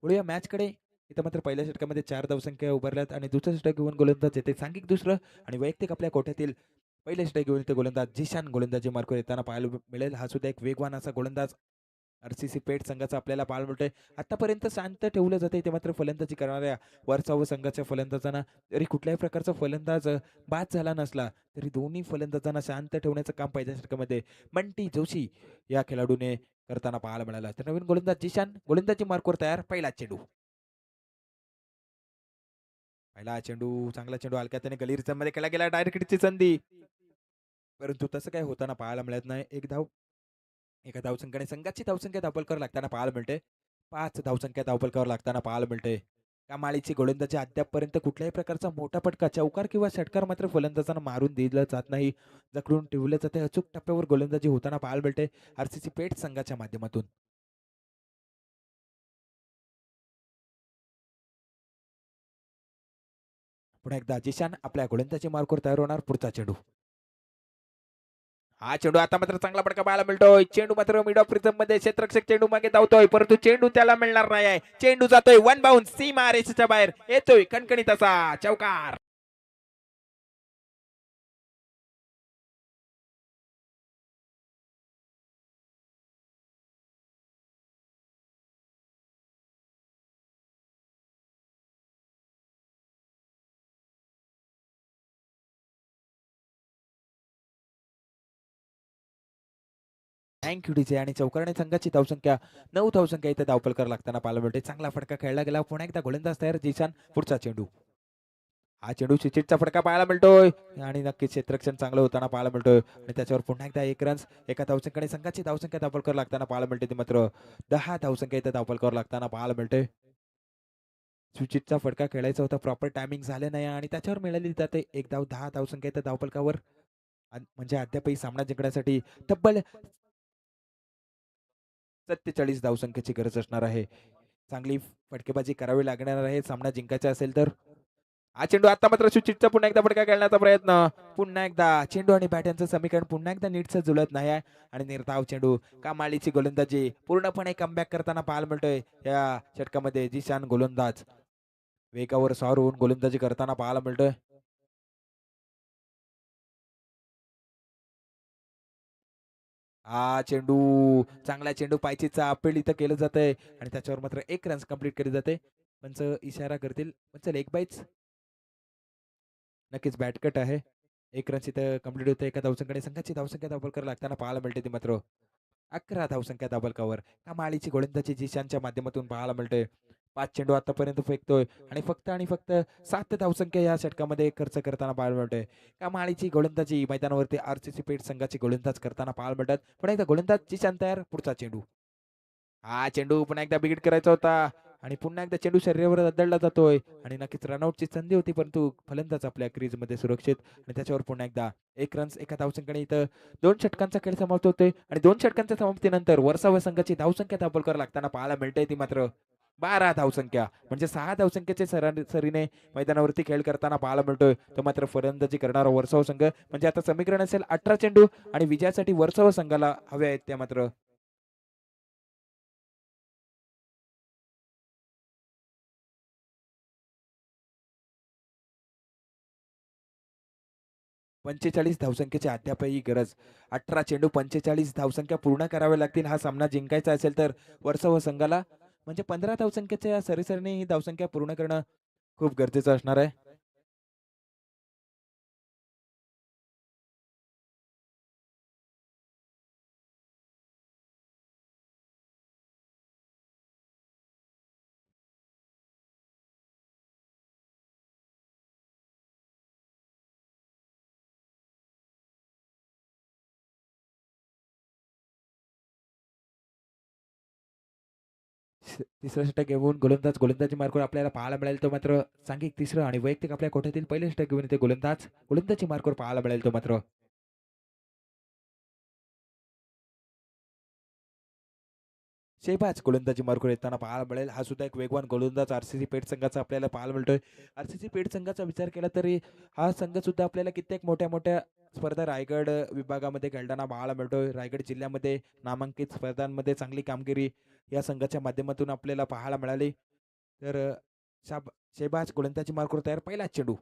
वळूया मॅचकडे. इथं मात्र पहिल्या षटकामध्ये 4 धावसंख्या उभारल्यात आणि दुसऱ्या षटक घेऊन गोलंदाज येते सांघिक दुसरं आणि वैयक्तिक आपल्या कोट्यातील पहिले षटक घेऊन येते गोलंदाज जिशान गोलंदाजी मार्कवर येताना पाहायला मिळेल. हा सुद्धा एक वेगवान असा गोलंदाज आरसीसी पेठ संघाचा आपल्याला पाहायला मिळतोय. आतापर्यंत शांत ठेवलं जाते ते मात्र फलंदाजी करणाऱ्या वरचाव संघाच्या फलंदाजांना जरी कुठल्याही प्रकारचा फलंदाज बाद झाला नसला तरी दोन्ही फलंदाजांना शांत ठेवण्याचं काम पहिल्या षटकामध्ये बंटी जोशी या खेळाडूने करताना पाहायला मिळाला. तर नवीन गोलंदाज जिशान गोलंदाजी मार्कवर तयार. पहिला चेंडू चांगला चेंडू हलक्या त्याने गलीरच्या मध्ये केला गेला. डायरेक्टची संधी परंतु तसं काही होताना पाहायला मिळत नाही. एक धाव एका धावसंख्येने संघाची धावसंख्या धावपलकर लागताना पाहायला मिळते. 5 धावसंख्या धावपलकावर लागताना पाहायला मिळते. कमालीची गोलंदाजी अद्यापपर्यंत कुठल्याही प्रकारचा मोठा फटका चौकार किंवा षटकार मात्र फलंदाजांना मारून दिलं जात नाही. जखडून ठेवलं जाते. अचूक टप्प्यावर गोलंदाजी होताना पाहायला मिळते आरसीसी पेठ संघाच्या माध्यमातून. पुन्हा एकदा जिशान आपल्या गोलंदाजी मार्कवर तयार होणार. पुढचा चेंडू हा चेंडू आता मात्र चांगला फटका पाहायला मिळतोय. चेंडू मात्र मिड ऑफ रिझम मध्ये क्षेत्ररक्षक चेंडू मागे धावतोय परंतु चेंडू त्याला मिळणार नाही आहे. चेंडू जातोय वन बाउन्स सीमा रेषेच्या बाहेर येतोय कणकणीत असा चौकार. थँक्यू डीजे आणि चौकारणे संघाची धावसंख्या 9 धावसंख्या इथे धावपलकर लागताना पाहायला मिळते. चांगला फटका खेळला गेला. पुन्हा एकदा गोलंदाज तयार जिशान. पुढचा चेंडू हा चेंडू चिचिटचा फटका पाहायला मिळतोय आणि नक्कीच क्षेत्ररक्षण चांगलं होताना पाहायला मिळतोय आणि त्याच्यावर पुन्हा एकदा 1 रन्स एका धावसंख्येने संघाची धावसंख्या धावपलकर लागताना पाहायला मिळते. ती मात्र 10 धावसंख्या इथे धावपलकर लागताना पाहायला मिळते. सुचितचा फटका खेळायचा होता प्रॉपर टायमिंग झालं नाही आणि त्याच्यावर मिळाली जाते 1 धाव. 10 धावसंख्या इथे धावपलकावर म्हणजे अद्यापही सामना जिंकण्यासाठी तब्बल 47 धावसंख्येची गरज असणार आहे. चांगली फटकेबाजी करावी लागणार आहे सामना जिंकायचा असेल तर. हा चेंडू आता मात्र सुचितचा पुन्हा एकदा फटका खेळण्याचा प्रयत्न. पुन्हा एकदा चेंडू आणि बॅट यांचं समीकरण पुन्हा एकदा नीटचं जुळत नाही आहे आणि निर्धाव चेंडू. कमालीची गोलंदाजी पूर्णपणे कमबॅक करताना पाहायला मिळतोय या षटकामध्ये जिशान गोलंदाज वेगावर स्वार होऊन गोलंदाजी करताना पाहायला मिळतोय. हा चेंडू चांगला चेंडू पायचीचा अपील इथं केलं जातंय आणि त्याच्यावर मात्र 1 रन्स कंप्लीट केली जाते. पंच इशारा करतील. पंच लेग बाईच नक्कीच बॅटकट आहे. 1 रन्स इथं कंप्लीट होते. एका धावसंख्येने संघाची धावसंख्या धावपलकर लागताना पाहायला मिळते. ती मात्र 11 धावसंख्या धावपलकावर कमालीची गोलंदाजी जिशानच्या माध्यमातून पाहायला मिळते. 5 चेंडू आतापर्यंत फेकतोय आणि फक्त 7 धावसंख्या या षटकामध्ये खर्च करताना पाहायला मिळते. कमालीची गोलंदाजी मैदानावरती आरसीसी पेठ संघाची गोलंदाज करताना पाहायला मिळतात. पुन्हा एकदा गोलंदाज जिशान तयार. पुढचा चेंडू हा चेंडू पुन्हा एकदा बिगिट करायचा होता आणि पुन्हा एकदा चेंडू शरीरावर अदळला जातोय आणि नक्कीच रनआउटची संधी होती परंतु फलंदाज आपल्या क्रीजमध्ये सुरक्षित आणि त्याच्यावर पुन्हा एकदा 1 रन्स एका धावसंख्येने इथं 2 षटकांचा खेळ समाप्त होतोय आणि 2 षटकांच्या समाप्तीनंतर वर्षाव संघाची धावसंख्या धावपलकर लागताना पाहायला मिळते. ती मात्र 12 धावसंख्या म्हणजे 6 धावसंख्येचे सरीने मैदानावरती खेळ करताना पाहायला मिळतोय. तो मात्र फलंदाजी करणारा वर्षाव संघ म्हणजे आता समीकरण असेल 18 चेंडू आणि विजयासाठी वर्षाव संघाला हवे आहेत त्या मात्र 45 धावसंख्येची अद्यापही गरज. 18 चेंडू 45 धावसंख्या पूर्ण कराव्या लागतील हा सामना जिंकायचा असेल तर वर्सोवा संघाला. म्हणजे 15 धावसंख्येच्या या सरीसरीने ही धावसंख्या पूर्ण करणं खूप गरजेचं असणार आहे. तिसरं षटक घेऊन गोलंदाजी मार्कवर आपल्याला पाहायला मिळेल तो मात्र सांघिक तिसरं आणि वैयक्तिक आपल्या कोठ्यातील पहिले षटक घेऊन येते गोलंदाजी मार्कवर पाहायला मिळेल तो मात्र शेहबाज गोलंदाजी मार्कवर येताना पाहायला मिळेल. हा सुद्धा एक वेगवान गोलंदाज आरसीसी पेठ संघाचा आपल्याला पाहायला मिळतोय. आरसीसी पेठ संघाचा विचार केला तरी हा संघ सुद्धा आपल्याला कित्येक मोठ्या-मोठ्या स्पर्धा रायगड विभागामध्ये खेळताना पाहायला मिळतोय. रायगड जिल्ह्यामध्ये नामांकित स्पर्धांमध्ये चांगली कामगिरी या संघाच्या माध्यमातून आपल्याला पाहायला मिळाली. तर शाब शेहबाज गोलंदाजी मार्कवर तयार. पहिला चेंडू.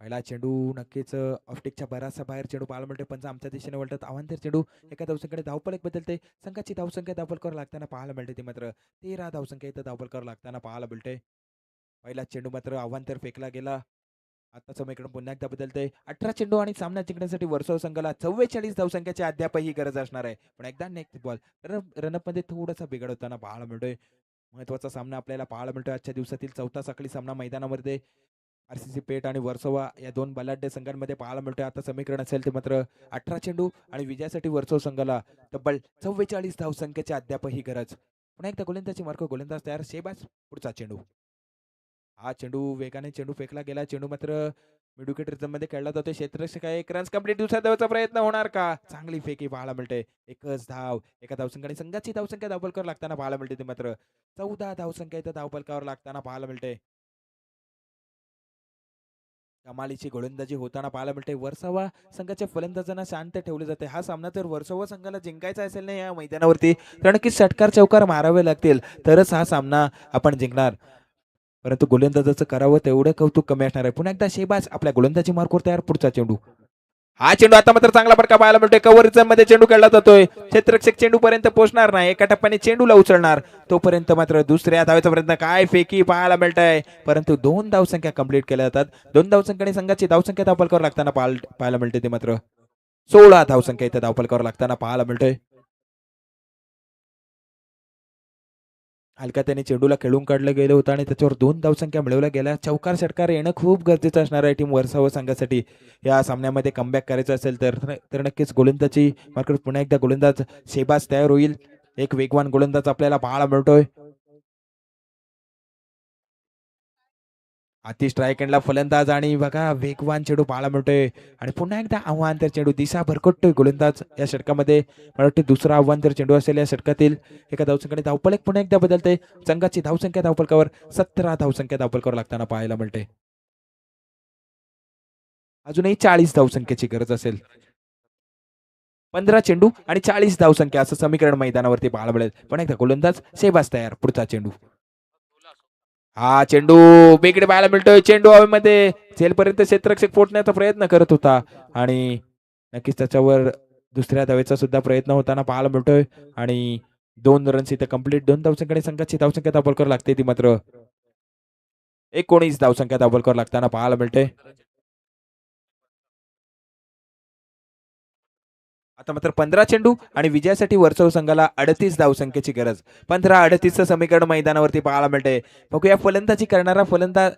पहिला चेंडू नक्कीच ऑफस्टिकच्या बराचसा बाहेर चेंडू पाहायला मिळतोय. पंच आमच्या दिशेने वळतात. अवांतर चेंडू एका धावसंख्येने धावफलक एक बदलते. संघाची धावसंख्या धावफलकावर लागताना पाहायला मिळते. ती मात्र 13 धावसंख्या इथं धावफलकावर लागताना पाहायला मिळते. पहिला चेंडू मात्र अवांतर फेकला गेला. आता समीकरण पुन्हा एकदा बदलते. 18 चेंडू आणि सामना जिंकण्यासाठी वर्सोवा संघाला 44 धावसंख्याची अद्यापही गरज असणार आहे. पण एकदा नेक्स्ट बॉल रनअप मध्ये थोडासा बिघड होताना पाहायला मिळतोय. महत्वाचा सामना आपल्याला पाहायला मिळतोय. आजच्या दिवसातील चौथा साखळी सामना मैदानामध्ये आरसीसी पेठ आणि वर्सोवा या दोन बलाढ्य संघांमध्ये पाहायला मिळतोय. आता समीकरण असेल ते मात्र 18 चेंडू आणि विजयासाठी वर्सोवा संघाला तब्बल 44 धावसंख्येची अद्यापही गरज. पुन्हा एकदा गोलंदाजी मार्क गोलंदाज तयार. शेहबाज पुढचा चेंडू. हा चेंडू वेगाने चेंडू फेकला गेला. चेंडू मात्र मिड विकेट रिझममध्ये खेळला जातोय. क्षेत्ररक्षक आहे. एक रन्स कंप्लीट. दुसऱ्या धावेचा प्रयत्न होणार का? चांगली फेकी पाहायला मिळते. एकच धाव एका धावसंख्याने संघाची धावसंख्या धावफलकावर लागताना पाहायला मिळते. ती मात्र 14 धावसंख्या इथं धावफलकावर लागताना पाहायला मिळते. कमालीची गोलंदाजी होताना पाहायला मिळते. वर्सोवा संघाच्या फलंदाजांना शांत ठेवले जाते. हा सामना जर वर्सोवा संघाला जिंकायचा असेल ना या मैदानावरती तर नक्कीच षटकार चौकार मारावे लागतील तरच हा सामना आपण जिंकणार. परंतु गोलंदाजाचं करावं तेवढं कौतुक कमी असणार आहे. पुन्हा एकदा शेहबाज आपल्या गोलंदाजी मार्कवर तयार. पुढचा चेंडू. हा चेंडू आता मात्र चांगला फटका पाहायला मिळतोय. कव्हर मध्ये चेंडू खेळला जातोय. क्षेत्ररक्षक चेंडू पर्यंत पोहोचणार नाही. एका टप्प्याने चेंडूला उचलणार. तोपर्यंत मात्र दुसऱ्या धावेचा प्रयत्न. काय फेकी पाहायला मिळत आहे. परंतु 2 धावसंख्या कंप्लीट केल्या जातात. 2 धावसंख्याने संघाची धावसंख्या धावफलकावर लागताना पाहायला मिळते. ते मात्र 16 धावसंख्या इथे धावफलकावर लागताना पाहायला मिळतोय. हलका त्याने चेंडूला खेळून काढलं गेलं होतं आणि त्याच्यावर 2 धावसंख्या मिळवल्या गेल्या. चौकार षटकार येणं खूप गरजेचं असणार आहे टीम वर्सोवा संघासाठी या सामन्यामध्ये कमबॅक करायचं असेल तर नक्कीच गोलंदाजी मार्केट पुन्हा एकदा गोलंदाज शेहबाज तयार होईल. एक वेगवान गोलंदाज आपल्याला पाहायला मिळतोय. अति स्ट्राईक एंडला फलंदाज आणि बघा वेगवान चेंडू पाहायला मिळतोय आणि पुन्हा एकदा आव्हान तर चेंडू दिशा भरकटतोय गोलंदाज या षटकामध्ये. मला वाटतं दुसरा आव्हान तर चेंडू असेल या षटकातील. एका धावसंख्येने धावफलक पुन्हा एकदा बदलते. संघाची धावसंख्या धावफलकावर 17 धावसंख्या धावफलकावर लागताना पाहायला मिळते. अजूनही 40 धावसंख्येची गरज असेल. 15 चेंडू आणि 40 धावसंख्या असं समीकरण मैदानावरती पाहायला मिळेल. पण एकदा गोलंदाज शेहबाज तयार. पुढचा चेंडू. हा चेंडू बेकडे पाहायला मिळतोय. चेंडू हवेमध्ये झेलपर्यंत क्षेत्ररक्षक पोहोचण्याचा प्रयत्न करत होता आणि नक्कीच त्याच्यावर दुसऱ्या धावेचा सुद्धा प्रयत्न होताना पाहायला मिळतोय आणि 2 रन्स इथे कंप्लीट. 2 धावसंख्येने संघाची धावसंख्या धावफलकावर लागते. ती मात्र 19 धावसंख्या धावफलकावर लागताना पाहायला मिळते. आता मात्र 15 चेंडू आणि विजयासाठी वर्सोवा संघाला 38 धावसंख्येची गरज. 15-38 समीकरण मैदानावरती पाहायला मिळते. बघूया फलंदाजी करणारा फलंदाज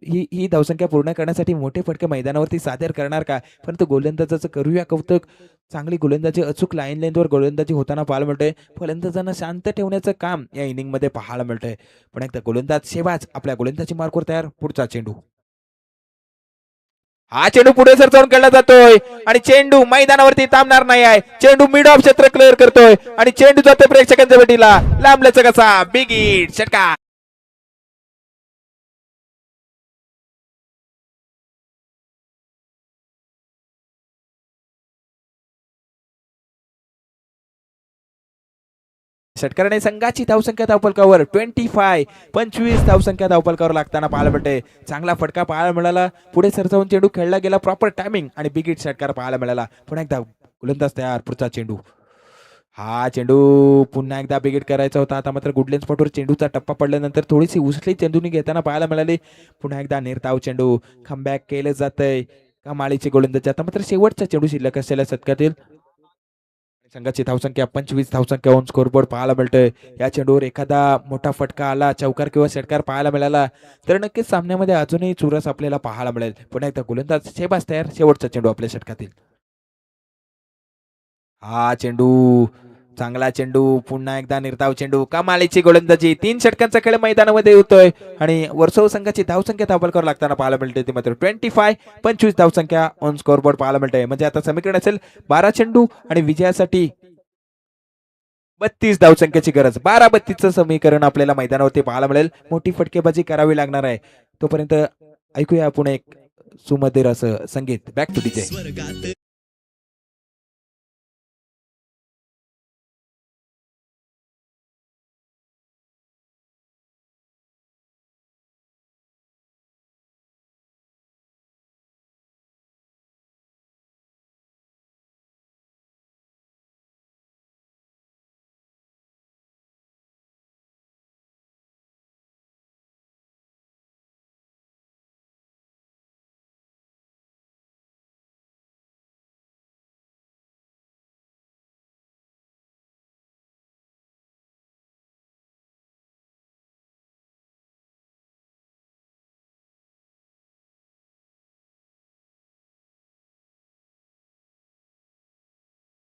ही ही धावसंख्या पूर्ण करण्यासाठी मोठे फटके मैदानावरती सादर करणार का? परंतु गोलंदाजाचं करूया कौतुक. चांगली गोलंदाजी अचूक लाईन लेंथवर गोलंदाजी होताना पाहायला मिळतोय. फलंदाजांना शांत ठेवण्याचं काम या इनिंगमध्ये पाहायला मिळतंय. पण एकदा गोलंदाज शेहबाज आपल्या गोलंदाजी मार्कवर तयार. पुढचा चेंडू. हा चेंडू पुढे सर जाऊन खेळला जातोय आणि चेंडू मैदानावरती थांबणार नाही आहे. चेंडू मिड ऑफ क्षेत्र क्लिअर करतोय आणि चेंडू जातोय प्रेक्षकांच्या भेटीला. लांबल्याचा कसा बिग हिट षटकार. षटकाराने संघाची धावसंख्या धावफलकावर 25 धावसंख्या धावफलकावर लागताना पाहायला मिळते. चांगला फटका पाहायला मिळाला. पुढे सरसावून चेंडू खेळला गेला. प्रॉपर टायमिंग आणि बिग हिट षटकार पाहायला मिळाला. पुन्हा एकदा गोलंदाज तयार. पुढचा चेंडू. हा चेंडू पुन्हा एकदा बिग हिट करायचा होता. आता मात्र गुडलेन स्पॉटवर चेंडूचा टप्पा पडल्यानंतर थोडीशी उसळी चेंडूनी घेताना पाहायला मिळाली. पुन्हा एकदा निर्धाव चेंडू कमबॅक केलं जातंय. कमालीची गोलंदाजी. आता मात्र शेवटचा चेंडू शिल्लक असलेल्या शतकातील संघाची धावसंख्या 25 धावसंख्या ऑन स्कोरबोर्ड पाहायला मिळतोय. या चेंडूवर एखादा मोठा फटका आला, चौकार किंवा षटकार पाहायला मिळाला तर नक्कीच सामन्यामध्ये अजूनही चुरस आपल्याला पाहायला मिळेल. पुन्हा एकदा गोलंदाज शेहबाज तयार. शेवटचा चेंडू आपल्या षटकातील. हा चेंडू चांगला चेंडू, पुन्हा एकदा निर्धाव चेंडू, कमालीची गोलंदाजी, 3 षटकांचा खेळ मैदानामध्ये होतोय आणि वर्सोवा संघाची धावसंख्या दाखल करावं लागताना पाहायला मिळते ती मात्र 25 धावसंख्या ऑन स्कोरबोर्ड पाहायला मिळते. म्हणजे आता समीकरण असेल 12 चेंडू आणि विजयासाठी 32 धावसंख्येची गरज. 12-32चं समीकरण आपल्याला मैदानावरती पाहायला मिळेल. मोठी फटकेबाजी करावी लागणार आहे. तोपर्यंत ऐकूया आपण एक सुमधुर असं संगीत. Back two DJ.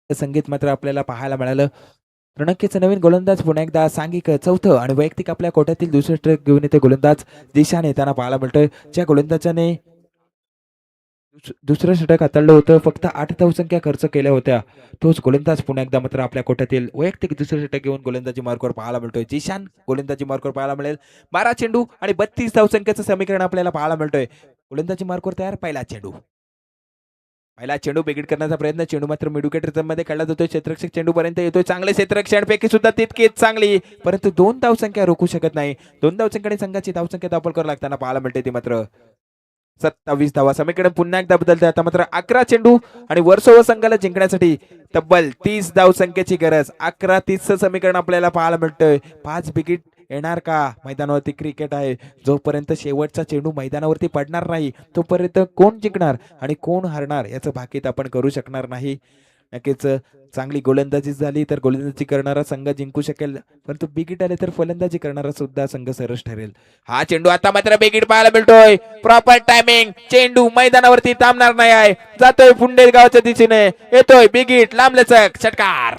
संगीत मात्र आपल्याला पाहायला मिळालं. तर नक्कीच नवीन गोलंदाज पुन्हा एकदा सांघिक चौथं आणि वैयक्तिक आपल्या कोट्यातील दुसरे षटक घेऊन येते गोलंदाज दिशाने येताना पाहायला मिळतोय. ज्या गोलंदाजाने दुसरं षटक हाताळलं होतं, फक्त 8 धावसंख्या खर्च केल्या होत्या, तोच गोलंदाज पुन्हा एकदा मात्र आपल्या कोट्यातील वैयक्तिक दुसरं षटक घेऊन गोलंदाजी मार्कवर पाहायला मिळतोय. जिशान गोलंदाजी मार्कवर पाहायला मिळेल. 12 चेंडू आणि 32 धावसंख्येचं समीकरण आपल्याला पाहायला मिळतोय. गोलंदाजी मार्कवर तयार. पहिला चेंडू बिगिट करण्याचा प्रयत्न. चेंडू मात्र मिडविकेट मध्ये खेळला जातोय. क्षेत्ररक्षक चेंडू पर्यंत येतोय. चांगले क्षेत्ररक्षण पैकी सुद्धा तितकीच चांगली, परंतु 2 धावसंख्या रोखू शकत नाही. 2 धावसंख्येने संघाची धावसंख्या दाखल करावी लागताना पाहायला मिळते ती मात्र 27 धावा. समीकरण पुन्हा एकदा बदलते. आता मात्र 11 चेंडू आणि वर्सोवा संघाला जिंकण्यासाठी तब्बल 30 धावसंख्येची गरज. 11-30चं समीकरण आपल्याला पाहायला मिळतंय. 5 विकेट येणार का? मैदानावरती क्रिकेट आहे. जोपर्यंत शेवटचा चेंडू मैदानावरती पडणार नाही तोपर्यंत कोण जिंकणार आणि कोण हारणार याचं भाकीत आपण करू शकणार नाही. नक्कीच चांगली गोलंदाजी झाली तर गोलंदाजी करणारा संघ जिंकू शकेल, परंतु बिगिट आले तर फलंदाजी करणारा सुद्धा संघ सरस ठरेल. हा चेंडू आता मात्र बिगिट पाहायला मिळतोय. Proper timing. चेंडू मैदानावरती थांबणार नाही आहे. जातोय पुंडेल गावाच्या दिशेने. येतोय बिगिट. लांबलचक षटकार.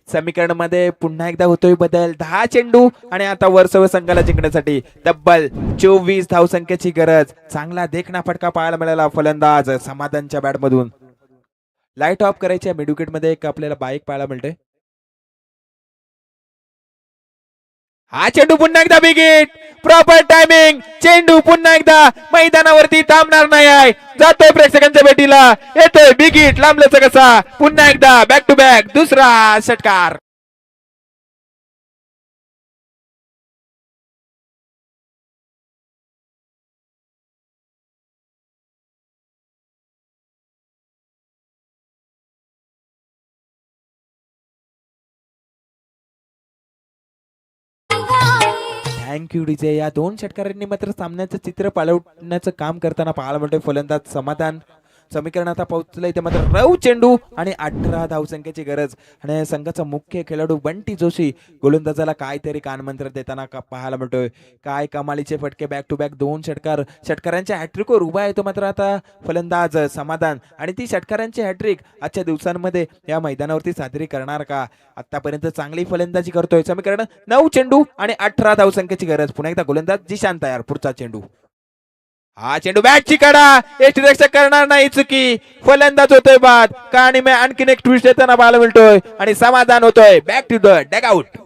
समीकरण मध्ये पुन्हा एकदा होतोय बदल. 10 चेंडू आणि आता वर्सोवा संघाला जिंकण्यासाठी तब्बल 24 धावसंख्येची गरज. चांगला देखणा फटका पाहायला मिळाला फलंदाज समाधानच्या बॅट मधून. लाईट ऑफ करायच्या. मिडविकेट मध्ये एक आपल्याला बाईक पाहायला मिळते. हा चेंडू पुन्हा एकदा बिगिट. Proper timing. चेंडू पुन्हा एकदा मैदानावरती थांबणार नाही आहे. जातोय प्रेक्षकांच्या भेटीला. येतोय बिगिट. लांबल्याचा कसा. पुन्हा एकदा बॅक टू बॅक दुसरा षटकार. Thank you DJ. या 2 षटकारांनी मात्र सामन्याचं चित्र पालटण्याचं काम करताना पाहायला मिळतोय फलंदाज समाधान. समीकरण आता पोहोचलंय ते मात्र 9 चेंडू आणि 18 धावसंख्येची गरज. आणि संघाचा मुख्य खेळाडू बंटी जोशी गोलंदाजाला काहीतरी कानमंत्र देताना पाहायला मिळतोय. काय कमालीचे फटके. बॅक टू बॅक 2 षटकार. षटकारांच्या हॅट्रिकवर उभा येतो मात्र आता फलंदाज समाधान. आणि ती षटकारांची हॅट्रिक आजच्या दिवसांमध्ये या मैदानावरती साजरी करणार का? आतापर्यंत चांगली फलंदाजी करतोय. समीकरण 9 चेंडू आणि 18 धावसंख्येची गरज. पुन्हा एकदा गोलंदाज जिशान तयार. पुढचा चेंडू. हा चेंडू बॅटची कडा. यष्टीरक्षक करणार नाही चुकी. फलंदाज होतोय बाद. आणि मी आणखीन एक ट्विस्ट येताना पाहायला मिळतोय आणि समाधान होतोय. Back to the dugout.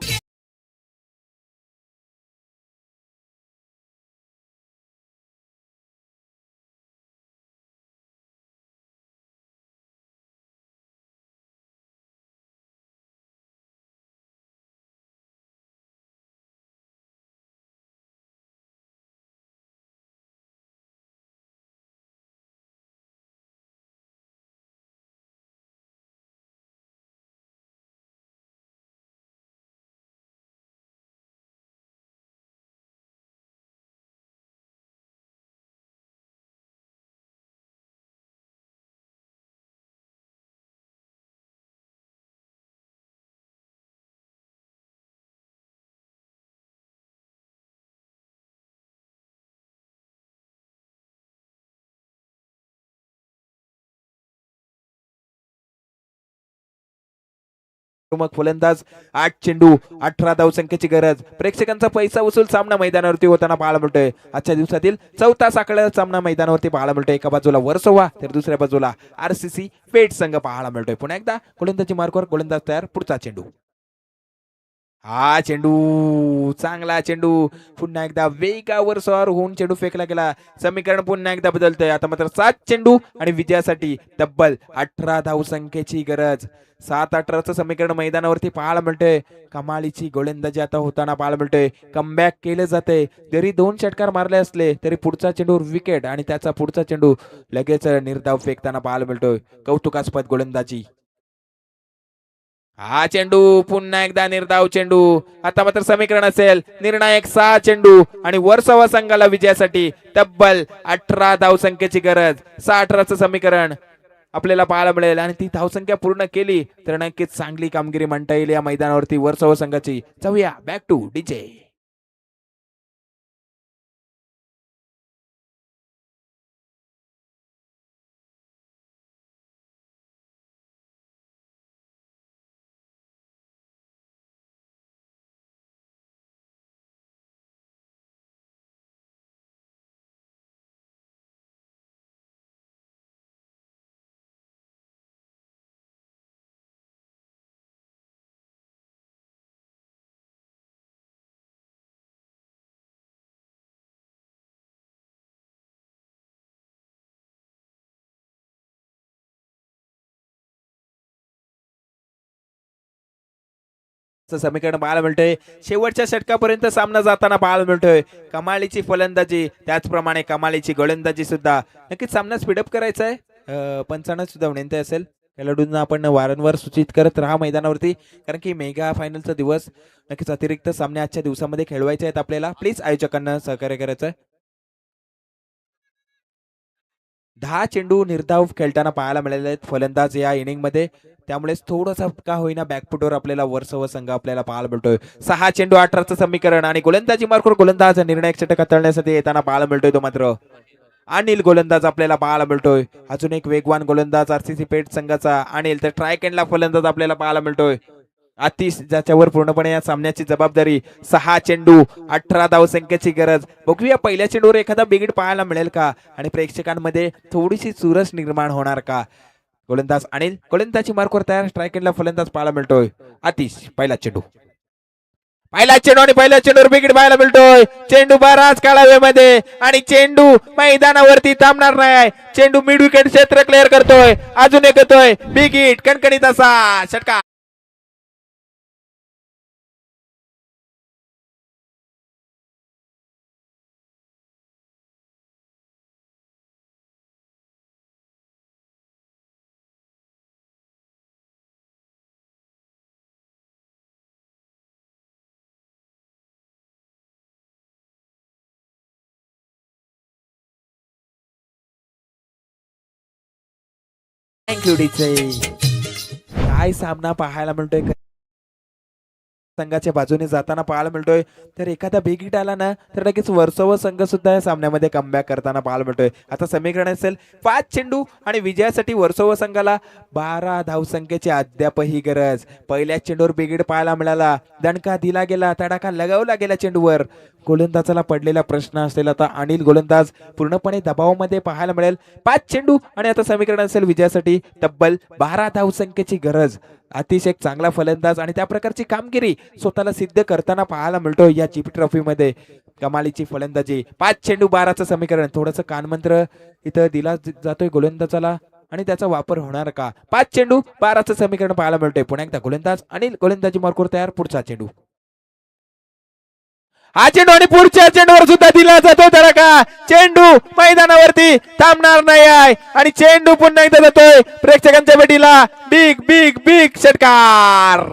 मग फलंदाज 8 चेंडू 18 धावसंख्येची गरज. प्रेक्षकांचा पैसा वसूल सामना मैदानावरती होताना पाहायला मिळतोय. आजच्या दिवसातील चौथा साखळा सामना मैदानावरती पाहायला मिळतोय. एका बाजूला वर्सोवा तर दुसऱ्या बाजूला आरसीसी पेठ संघ पाहायला मिळतोय. पुन्हा एकदा गोलंदाजी मार्कवर गोलंदाज तयार. पुढचा चेंडू. हा चेंडू चांगला चेंडू पुन्हा एकदा वेगावर सवार होऊन चेंडू फेकला गेला. समीकरण पुन्हा एकदा बदलतंय. आता मात्र 7 चेंडू आणि विजयासाठी तब्बल 18 धावसंख्येची गरज. 7-18चं समीकरण मैदानावरती पाहायला मिळतंय. कमालीची गोलंदाजी आता होताना पाहायला मिळतंय. कमबॅक केलं जाते. जरी 2 षटकार मारले असले तरी पुढचा चेंडू विकेट आणि त्याचा पुढचा चेंडू लगेच निर्धाव फेकताना पाहायला मिळतोय. कौतुकास्पद गोलंदाजी. हा चेंडू पुन्हा एकदा निर्धाव चेंडू. आता मात्र समीकरण असेल निर्णायक 6 चेंडू आणि वर्सोवा संघाला विजयासाठी तब्बल 18 धावसंख्येची गरज. 6-18चं समीकरण आपल्याला पाहायला मिळेल आणि ती धावसंख्या पूर्ण केली तर नक्कीच चांगली कामगिरी म्हणता येईल या मैदानावरती वर्सोवा संघाची. जाऊया बॅक टू डीजे. समीकरण पाहायला मिळतंय. शेवटच्या षटकापर्यंत सामना जाताना पाहायला मिळतोय. कमालीची फलंदाजी त्याचप्रमाणे कमालीची गोलंदाजी सुद्धा. नक्कीच सामना स्पीडअप करायचा आहे. पंचांना सुद्धा विनंती असेल खेळाडूंना आपण वारंवार सूचित करत राहा मैदानावरती, कारण की मेगा फायनलचा दिवस नक्कीच अतिरिक्त सामने आजच्या दिवसामध्ये खेळवायचे आहेत आपल्याला. प्लीज आयोजकांना सहकार्य करायचं आहे. 10 चेंडू निर्धाव खेळताना पाहायला मिळाले आहेत फलंदाज या इनिंग मध्ये. त्यामुळे थोडंसं का होईना बॅकफुटवर आपल्याला वर्सोवा संघ आपल्याला पाहायला मिळतोय. 6 चेंडू 18चं समीकरण आणि गोलंदाजी मार्कवर गोलंदाज निर्णायक षटक हाताळण्यासाठी येताना पाहायला मिळतोय. तो मात्र अनिल गोलंदाज आपल्याला पाहायला मिळतोय. अजून एक वेगवान गोलंदाज आरसीसी पेठ संघाचा अनिल. तर ट्रायकेंडला फलंदाज आपल्याला पाहायला मिळतोय आतिश, ज्याच्यावर पूर्णपणे या सामन्याची जबाबदारी. 6 चेंडू 18 धावसंख्येची गरज. बघूया पहिल्या चेंडूवर एखादा बिघड पाहायला मिळेल का आणि प्रेक्षकांमध्ये थोडीशी चुरस निर्माण होणार का. गोलंदाज अनिल गोलंदाजी मार्कवर तयार. स्ट्रायकेंडला फलंदाज पाहायला मिळतोय आतिश. पहिला चेंडू आणि पहिल्या चेंडूवर विकेट पाहायला मिळतोय. चेंडू बराच काळावेमध्ये आणि चेंडू मैदानावरती थांबणार नाही. चेंडू मिड विकेट क्षेत्र क्लिअर करतोय. अजून एक येतोय बिग हिट कणकणीत असा षटकार. Thank you DJ. काय सामना पाहायला मिळतोय संघाच्या बाजूने जाताना पाहायला मिळतोय. तर एखादा बिग हिट आला ना तर लगेच वर्सोवा संघ सुद्धा या सामन्यामध्ये कमबॅक करताना पाहायला मिळतोय. आता समीकरण असेल 5 चेंडू आणि विजयासाठी वर्सोवा संघाला 12 धावसंख्येची अद्यापही गरज. पहिल्या चेंडूवर बिग हिट पाहायला मिळाला. दणका दिला गेला. तडाखा लगावला गेला चेंडूवर. गोलंदाजाला पडलेला प्रश्न असेल आता अनिल गोलंदाज पूर्णपणे दबावामध्ये पाहायला मिळेल. 5 चेंडू आणि आता समीकरण असेल विजयासाठी तब्बल 12 धावसंख्येची गरज. अतिशय चांगला फलंदाज आणि त्या प्रकारची कामगिरी स्वतःला सिद्ध करताना पाहायला मिळतो या जीपी ट्रॉफी मध्ये. कमालीची फलंदाजी. 5 चेंडू 12चं समीकरण. थोडंसं कानमंत्र इथं दिला जातोय गोलंदाजाला आणि त्याचा वापर होणार का. 5 चेंडू 12चं समीकरण पाहायला मिळतोय. पुन्हा एकदा गोलंदाज अनिल गोलंदाजी मार्कवर तयार. पुढचा चेंडू. हा चेंडू आणि पुढच्या चेंडूवर सुद्धा दिला जातोय धडाका. चेंडू मैदानावरती थांबणार नाही आहे आणि चेंडू पुन्हा एकदा जातोय प्रेक्षकांच्या भेटीला. बिग बिग बिग षटकार.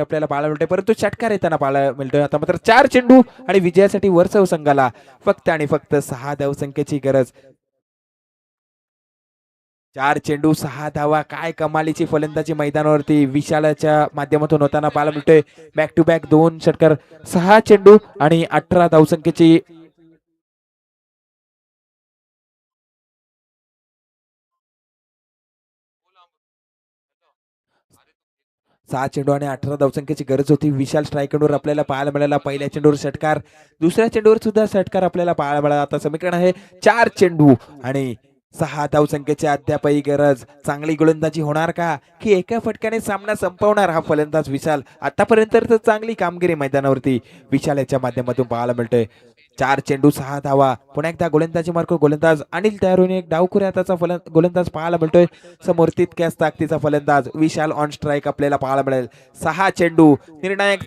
आपल्याला पाहायला मिळतोय, परंतु षटकार येताना पाहायला मिळतोय. आता मात्र 4 चेंडू आणि विजयासाठी वर्सव संघाला फक्त आणि फक्त 6 धावसंख्येची गरज. 4 चेंडू 6 धावा, काय कमालीची फलंदाजी मैदानावरती विशालाच्या माध्यमातून होताना पाहायला मिळतोय. बॅक टू बॅक 2 षटकार, 6 चेंडू आणि 18 धावसंख्येची. 6 चेंडू आणि 18 धावसंख्येची गरज होती. विशाल स्ट्रायकडवर आपल्याला पाहायला मिळाला. पहिल्या चेंडूवर षटकार, दुसऱ्या चेंडूवर सुद्धा षटकार आपल्याला पाहायला मिळाला. आता समीकरण आहे 4 चेंडू आणि 6 धावसंख्येची अद्यापही गरज. चांगली गोलंदाजी होणार का, की एका फटक्याने सामना संपवणार हा फलंदाज विशाल? आतापर्यंत तर चांगली कामगिरी मैदानावरती विशाल याच्या माध्यमातून पाहायला मिळते. 4 चेंडू 6 धावा. पुन्हा एकदा गोलंदाजी मार्क गोलंदाज अनिल तयार होऊन एक डावखुऱ्या हाताचा गोलंदाज पाहायला मिळतोय. समोर तितक्याच ताकदीचा फलंदाज विशाल ऑन स्ट्राईक आपल्याला पाहायला मिळेल. 6 चेंडू, निर्णायक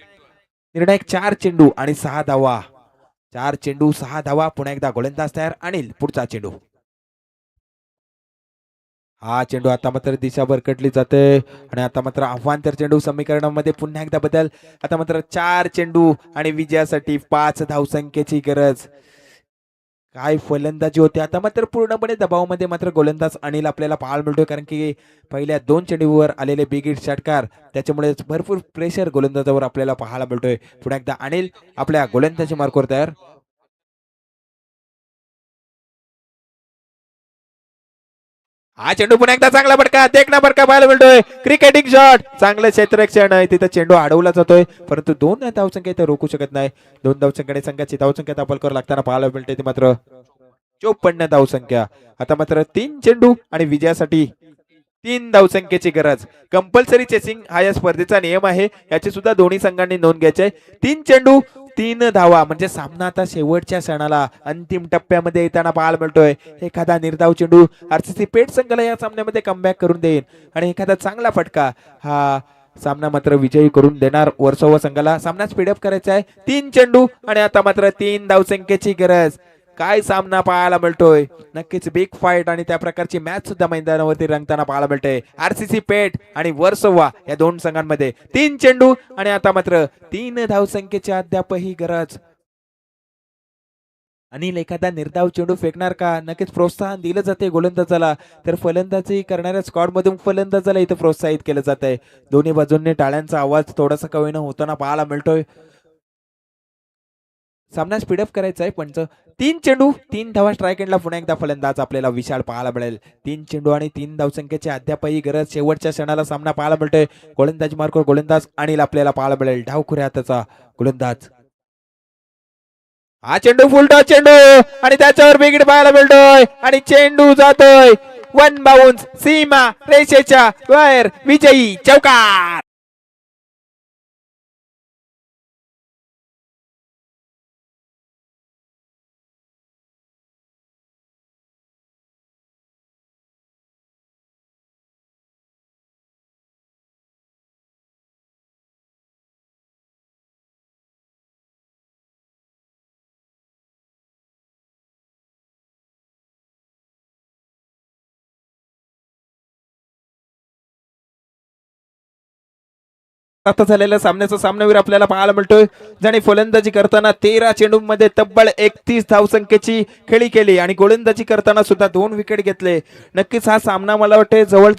निर्णायक 4 चेंडू आणि 6 धावा. 4 चेंडू 6 धावा. पुन्हा एकदा गोलंदाज तयार. अनिल, पुढचा चेंडू. हा चेंडू आता मात्र दिशा भरकटली जाते आणि आता मात्र आव्हान तर चेंडू समीकरणामध्ये पुन्हा एकदा बदल. आता मात्र 4 चेंडू आणि विजयासाठी 5 धावसंख्येची गरज. काय फलंदाजी होते. आता मात्र पूर्णपणे दबावामध्ये मात्र गोलंदाज अनिल आपल्याला पाहायला मिळतोय, कारण की पहिल्या 2 चेंडूवर आलेले बिग हिट षटकार, त्याच्यामुळे भरपूर प्रेशर गोलंदाजावर आपल्याला पाहायला मिळतोय. पुन्हा एकदा अनिल आपल्या गोलंदाजी मार्कवर तयार. हा चेंडू पुन्हा एकदा चांगला फटका, देखना फटका पाहायला मिळतोय. क्रिकेटिंग शॉट, चांगलं क्षेत्ररक्षण आहे तिथं. चेंडू अडवला जातोय, परंतु 2 धावसंख्या इथे रोखू शकत नाही. 2 धावसंख्येने संघाची धावसंख्या दाखल करावं लागताना पाहायला मिळते ती मात्र 54 धावसंख्या. आता मात्र 3 चेंडू आणि विजयासाठी 3 धावसंख्येची गरज. कंपल्सरी चेसिंग हा या स्पर्धेचा नियम आहे, याची सुद्धा दोन्ही संघांनी नोंद घ्यायची आहे. 3 चेंडू 3 धावा म्हणजे सामना आता शेवटच्या क्षणाला अंतिम टप्प्यामध्ये येताना पाहायला मिळतोय. एखादा निर्धाव चेंडू आरसीसी पेठ संघाला या सामन्यामध्ये कमबॅक करून देईल आणि एखादा चांगला फटका हा सामना मात्र विजयी करून देणार वर्सोवा संघाला. सामना स्पीडअप करायचा आहे. 3 चेंडू आणि आता मात्र 3 धावसंख्येची गरज. काय सामना पाहायला मिळतोय. नक्कीच बिग फाईट आणि त्या प्रकारची मॅच सुद्धा मैदानावरती रंगताना पाहायला मिळते. आरसीसी पेठ आणि वर्सोवा या 2 संघांमध्ये 3 चेंडू आणि आता मात्र 3 धावसंख्येची अद्यापही गरज. अनिल एखादा निर्धाव चेंडू फेकणार का? नक्कीच प्रोत्साहन दिलं जाते गोलंदाजाला, तर फलंदाजी करणाऱ्या स्क्वॉड मधून फलंदाजाला इथं प्रोत्साहित केलं जात आहे. दोन्ही बाजूंनी टाळ्यांचा आवाज थोडासा का होईना होताना पाहायला मिळतोय. सामना स्पीडअप करायचा आहे. पंच 3 चेंडू 3 धावा. स्ट्राईक एंडला पुन्हा एकदा फलंदाज आपल्याला विशाल पाहायला मिळेल. 3 चेंडू आणि 3 धावसंख्येची अद्यापही गरज. शेवटच्या क्षणाला सामना पाहायला मिळतोय. गोलंदाजी मार्कवर गोलंदाज अनिल आपल्याला पाहायला मिळेल. डावखुऱ्या हाताचा गोलंदाज. हा चेंडू फुल टॉस चेंडू आणि त्याच्यावर बिग हिट पाहायला मिळतोय आणि चेंडू जातोय वन बाउन्स सीमा रेषेच्या बाहेर. विजयी चौकार. आता झालेल्या सामन्याचा सामनावीर आपल्याला पाहायला मिळतोय, ज्याने फलंदाजी करताना 13 चेंडूंमध्ये तब्बल 31 धावसंख्येची खेळी केली आणि गोलंदाजी करताना सुद्धा 2 विकेट घेतले. नक्कीच हा सामना मला वाटते जवळ